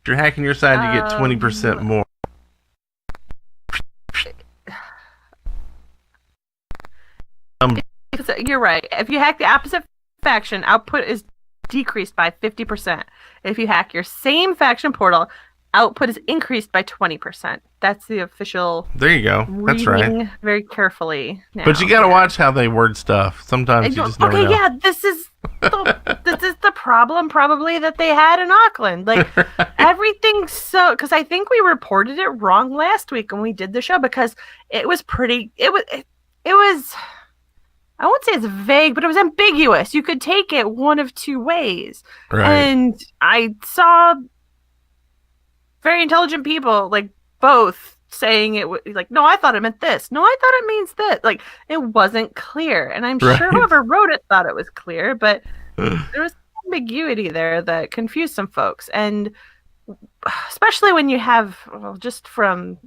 D: If you're hacking your side, you get 20% more.
E: You're right. If you hack the opposite faction, output is decreased by 50%. If you hack your same faction portal, output is increased by 20%. That's the official.
D: There you go. That's
E: reading
D: right.
E: very carefully. Now.
D: But you got to watch how they word stuff. Sometimes you just never know.
E: Yeah, this is the problem probably that they had in Auckland. Like everything's so, because I think we reported it wrong last week when we did the show, because it was I won't say it's vague, but it was ambiguous. You could take it one of two ways.
D: Right.
E: And I saw very intelligent people, like both, saying it like, no, I thought it meant this. No, I thought it means this. Like, it wasn't clear. And I'm sure whoever wrote it thought it was clear, but there was ambiguity there that confused some folks. And especially when you have, well, just from,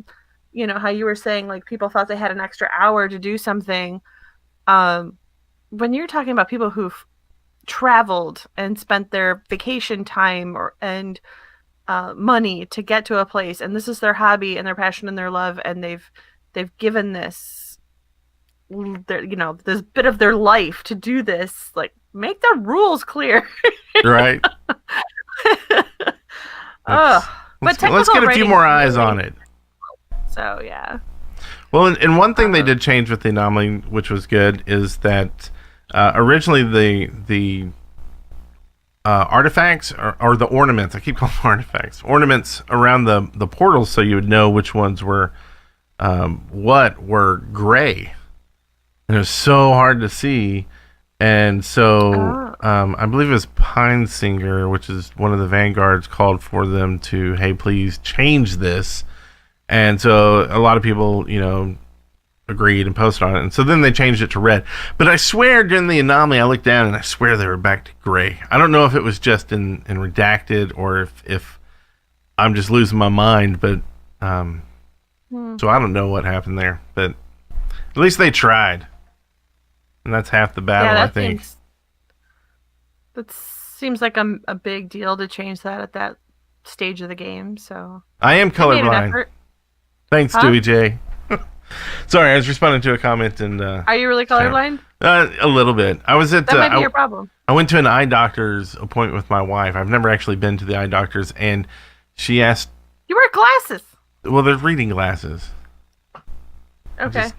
E: how you were saying, like, people thought they had an extra hour to do something. When you're talking about people who've traveled and spent their vacation time and money to get to a place, and this is their hobby and their passion and their love, and they've given this this bit of their life to do this, like, make the rules clear.
D: Right. Let's get a few more eyes on it.
E: So yeah.
D: Well, and one thing they did change with the anomaly, which was good, is that originally the artifacts or the ornaments, I keep calling them artifacts, ornaments around the portals, so you would know which ones were were gray. And it was so hard to see. And so I believe it was Pine Singer, which is one of the vanguards, called for them to, hey, please change this. And so a lot of people, agreed and posted on it. And so then they changed it to red. But I swear during the anomaly, I looked down and I swear they were back to gray. I don't know if it was just in redacted or if I'm just losing my mind. But so I don't know what happened there. But at least they tried. And that's half the battle, I think.
E: That seems like a big deal to change that at that stage of the game. So
D: I am colorblind. Thanks, Dewey J. Sorry, I was responding to a comment. And
E: are you really colorblind?
D: A little bit. I was at.
E: That might be your problem.
D: I went to an eye doctor's appointment with my wife. I've never actually been to the eye doctor's, and she asked.
E: You wear glasses.
D: Well, they're reading glasses.
E: Okay.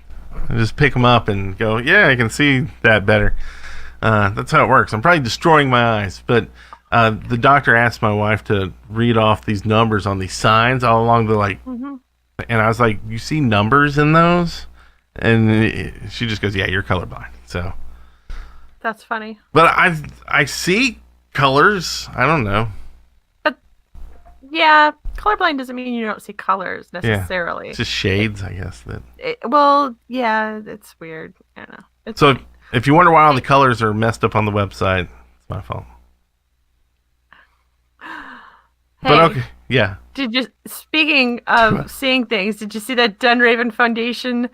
D: I just pick them up and go, yeah, I can see that better. That's how it works. I'm probably destroying my eyes, but the doctor asked my wife to read off these numbers on these signs all along the and I was like, you see numbers in those? And she just goes, yeah, you're colorblind. So
E: that's funny.
D: But I see colors. I don't know.
E: But yeah, colorblind doesn't mean you don't see colors necessarily.
D: Yeah, it's just shades, I guess.
E: Yeah, it's weird. I don't know.
D: So if you wonder why all the colors are messed up on the website, it's my fault.
E: Hey,
D: but okay, yeah.
E: Speaking of seeing things, did you see that Dunraven Foundation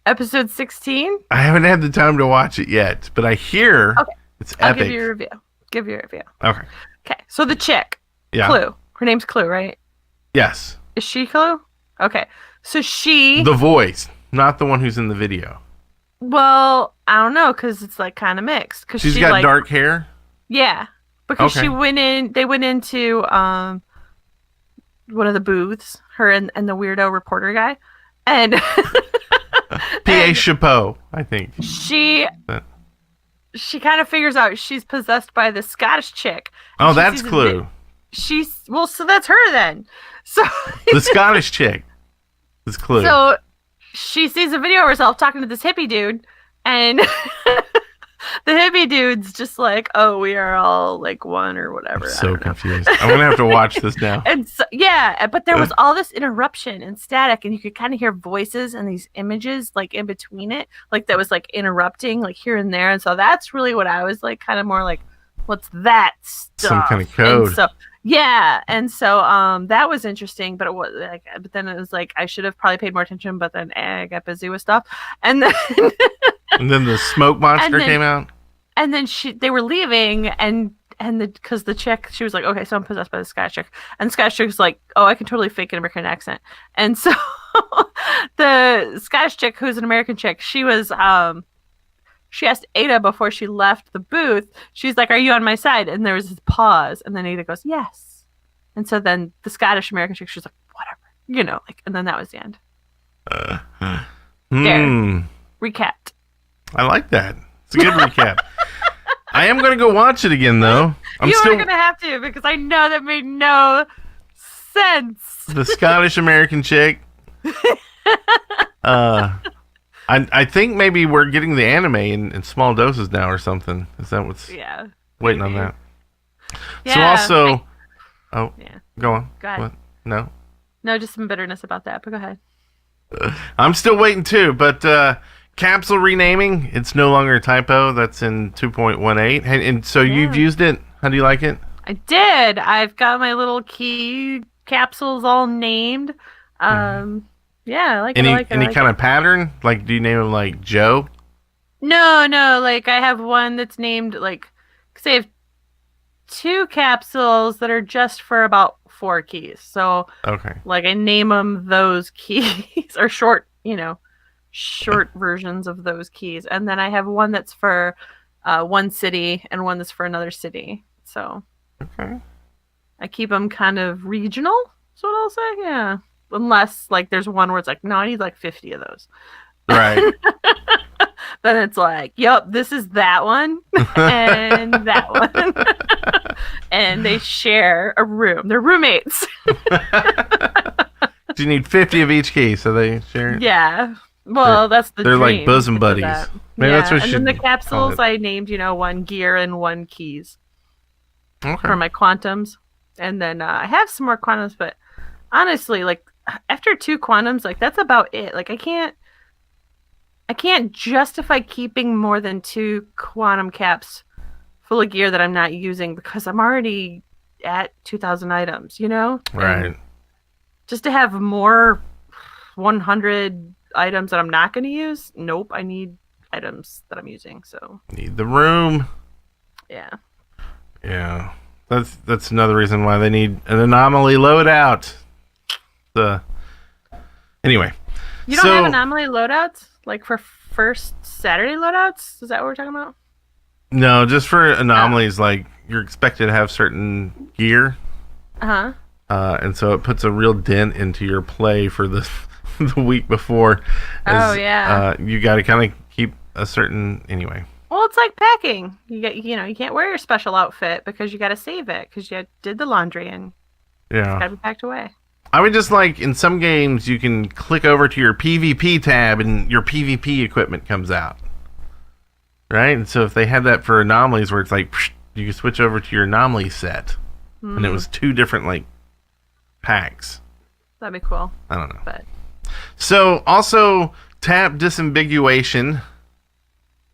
E: episode 16?
D: I haven't had the time to watch it yet, but I hear it's epic.
E: I'll give you a review.
D: Okay.
E: Okay, so the chick,
D: yeah.
E: Clue. Her name's Clue, right?
D: Yes.
E: Is she Clue? Okay. So she...
D: The voice, not the one who's in the video.
E: Well, I don't know, because it's like kind of mixed. Cause
D: She's got dark hair?
E: Yeah. Because they went into one of the booths, her and the weirdo reporter guy. And...
D: P.A. Chapeau, I think.
E: She kind of figures out she's possessed by the Scottish chick.
D: Oh, that's Clue.
E: So that's her then. So
D: the Scottish chick is Clue.
E: So she sees a video of herself talking to this hippie dude, and the hippie dude's just like, "Oh, we are all like one or whatever."
D: I'm so confused. I'm gonna have to watch this now.
E: And so, yeah, but there was all this interruption and static, and you could kind of hear voices and these images like in between it, like that was like interrupting, like here and there. And so that's really what I was like, kind of more like, "What's that stuff?"
D: Some kind of code.
E: And so, yeah, and so that was interesting, but it was like, but then it was like I should have probably paid more attention, but then I got busy with stuff, and then
D: and then the smoke monster came out,
E: and then they were leaving, and because the chick, she was like, okay, so I'm possessed by the Scottish chick, and the Scottish chick's like, oh, I can totally fake an American accent, and so the Scottish chick, who's an American chick, she was she asked Ada before she left the booth. She's like, "Are you on my side?" And there was this pause, and then Ada goes, "Yes." And so then the Scottish American chick, she's like, whatever, like, and then that was the end. There. Recapped.
D: I like that. It's a good recap. I am going to go watch it again, though.
E: You are going to have to, because I know that made no sense.
D: The Scottish American chick. I think maybe we're getting the anime in small doses now or something. Is that what's waiting on that?
E: Yeah.
D: So also, go on.
E: Go ahead.
D: What? No,
E: just some bitterness about that, but go ahead.
D: I'm still waiting too, but capsule renaming, it's no longer a typo. That's in 2.18. And so you've used it. How do you like it?
E: I did. I've got my little key capsules all named. Yeah, I like it.
D: Any kind of pattern? Like, do you name them like Joe?
E: No. Like, I have one that's named, like, because I have 2 capsules that are just for about 4 keys. So, like, I name them those keys, or short versions of those keys. And then I have one that's for one city and one that's for another city. So, I keep them kind of regional, is what I'll say. Yeah. Unless, like, there's one where it's like, no, I need like 50 of those.
D: Right.
E: Then it's like, yep, this is that one and that one. And they share a room. They're roommates.
D: Do you need 50 of each key so they share?
E: Yeah. Well, that's the
D: They're
E: dream.
D: like bosom buddies. Maybe that's what
E: and then the capsules I named, one gear and one keys. For my quantums. And then I have some more quantums, but honestly, like, after 2 quantums, like, that's about it. Like, I can't justify keeping more than 2 quantum caps full of gear that I'm not using, because I'm already at 2,000 items,
D: Right.
E: And just to have more 100 items that I'm not going to use, nope, I need items that I'm using, so.
D: Need the room.
E: Yeah.
D: Yeah. That's another reason why they need an anomaly loadout. Anyway.
E: You don't have anomaly loadouts? Like for first Saturday loadouts? Is that what we're talking about?
D: No, just for anomalies, like you're expected to have certain gear. And so it puts a real dent into your play for the week before. You got to kind of keep a certain anyway.
E: Well, it's like packing. You can't wear your special outfit because you got to save it because you did the laundry and it's got to be packed away.
D: I would just like, in some games, you can click over to your PvP tab and your PvP equipment comes out. Right? And so if they had that for anomalies where it's like, you can switch over to your anomaly set. And it was 2 different, like, packs.
E: That'd be cool.
D: I don't know.
E: But
D: so, also, tab disambiguation.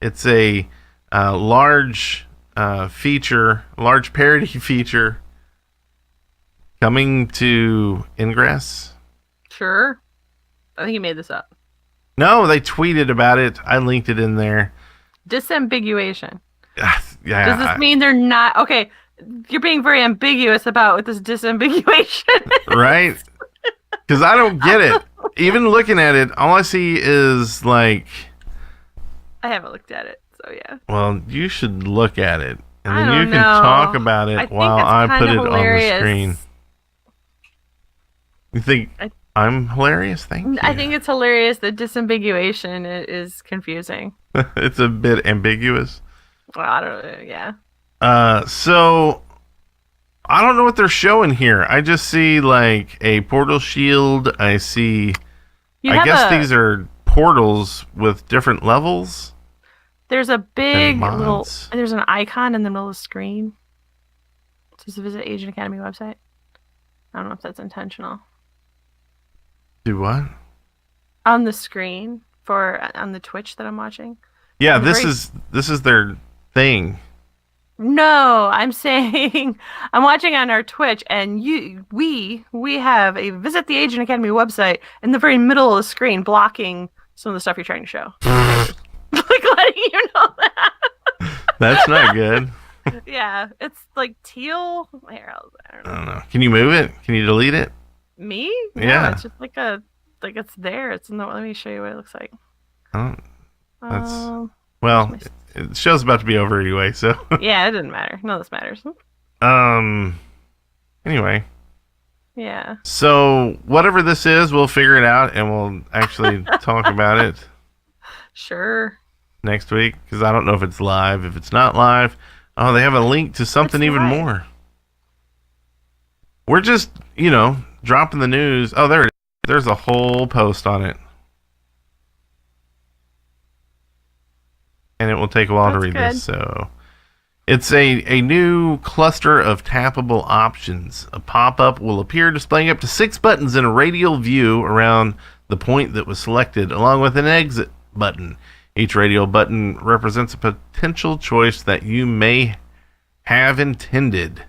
D: It's a large parody feature coming to Ingress.
E: Sure. I think you made this up.
D: No, they tweeted about it. I linked it in there.
E: Disambiguation.
D: Yeah.
E: Does this mean they're not... Okay, you're being very ambiguous about what this disambiguation is.
D: Right? Because I don't get it. Even looking at it, all I see is like...
E: I haven't looked at it, so yeah.
D: Well, you should look at it. And then you can talk about it while I put it
E: hilarious.
D: On the screen. You think I'm hilarious? Thank you.
E: I think it's hilarious that disambiguation is confusing.
D: It's a bit ambiguous.
E: Well, I don't know, yeah.
D: So I don't know what they're showing here. I just see like a portal shield. I see. I guess these are portals with different levels.
E: There's a big little. There's an icon in the middle of the screen. It says visit Agent Academy website. I don't know if that's intentional.
D: Do what?
E: On the screen on the Twitch that I'm watching.
D: Yeah, this is their thing.
E: No, I'm saying I'm watching on our Twitch, and we have a visit the Agent Academy website in the very middle of the screen, blocking some of the stuff you're trying to show. Like letting you know that.
D: That's not good.
E: Yeah, it's like teal. Here, I
D: don't know. Can you move it? Can you delete it?
E: Me? No,
D: yeah.
E: It's just like it's there. It's in the. Let me show you what it looks like.
D: The show's about to be over anyway, so.
E: Yeah, it didn't matter. None of this matters.
D: Anyway,
E: Yeah.
D: So whatever this is, we'll figure it out and we'll actually talk about it
E: Sure.
D: next week, because I don't know if it's live. If it's not live, oh, they have a link to something even more. We're just, dropping the news. Oh, there it is. There's a whole post on it. And it will take a while to read this. So it's a new cluster of tappable options. A pop-up will appear displaying up to 6 buttons in a radial view around the point that was selected, along with an exit button. Each radial button represents a potential choice that you may have intended.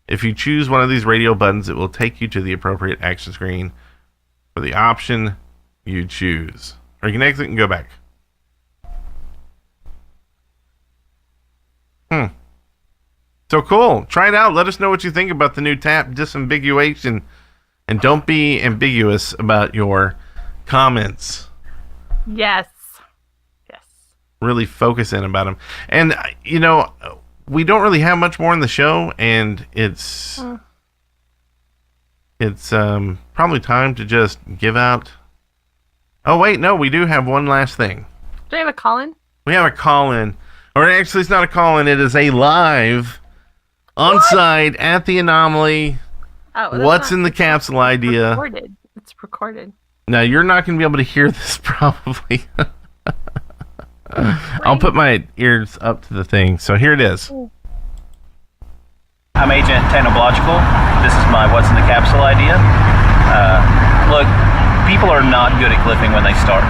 D: If you choose one of these radial buttons, it will take you to the appropriate action screen for the option you choose. Or you can exit and go back. So cool. Try it out. Let us know what you think about the new tap disambiguation. And don't be ambiguous about your comments.
E: Yes.
D: Really focus in about them. And, we don't really have much more in the show, and it's probably time to just give out. Oh, wait, no, we do have one last thing.
E: Do we have a call-in?
D: We have a call-in. Or actually, it's not a call-in. It is a live on-site at the Anomaly.
E: Oh,
D: What's in the capsule idea?
E: Recorded. It's recorded.
D: Now, you're not going to be able to hear this probably. I'll put my ears up to the thing. So here it is.
F: I'm Agent Technological. This is my What's in the Capsule idea. Look, people are not good at glyphing when they start,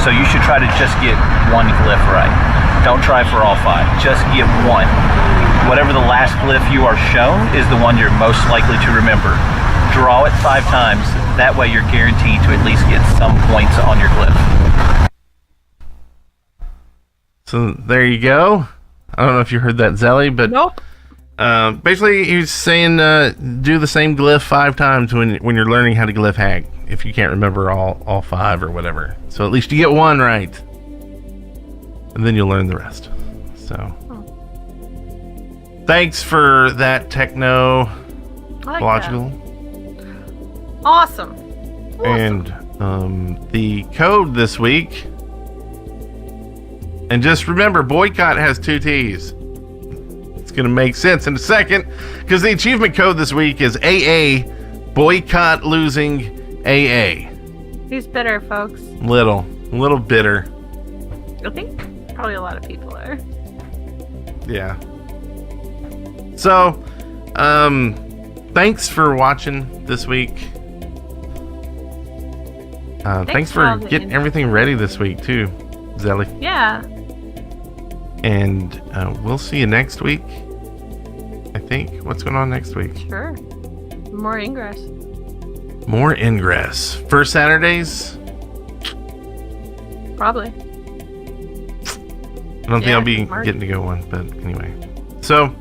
F: so you should try to just get one glyph right. Don't try for all 5. Just get one. Whatever the last glyph you are shown is the one you're most likely to remember. Draw it 5 times. That way you're guaranteed to at least get some points on your glyph.
D: So there you go. I don't know if you heard that, Zelly, but
E: nope.
D: Basically he's saying do the same glyph 5 times when you're learning how to glyph hack, if you can't remember all 5 or whatever. So at least you get one right, and then you'll learn the rest. So thanks for that, Technological.
E: Awesome.
D: And the code this week. And just remember, Boycott has 2 T's. It's going to make sense in a second, because the achievement code this week is AA, Boycott losing AA.
E: He's bitter, folks.
D: Little bitter.
E: I think probably a lot of people are.
D: Yeah. So, thanks for watching this week. Thanks for getting everything ready this week, too, Zelly.
E: Yeah.
D: And we'll see you next week, I think. What's going on next week?
E: Sure. More Ingress.
D: More Ingress. First Saturdays?
E: Probably.
D: I don't think I'll be getting to go one, but anyway. So,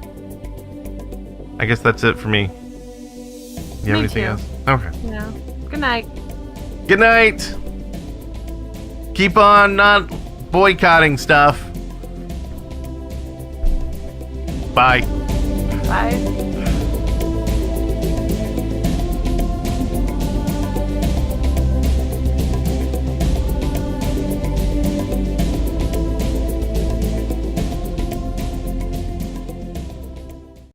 D: I guess that's it for me. You have anything else? Okay.
E: No. Good night.
D: Good night. Keep on not boycotting stuff. Bye.
E: Bye.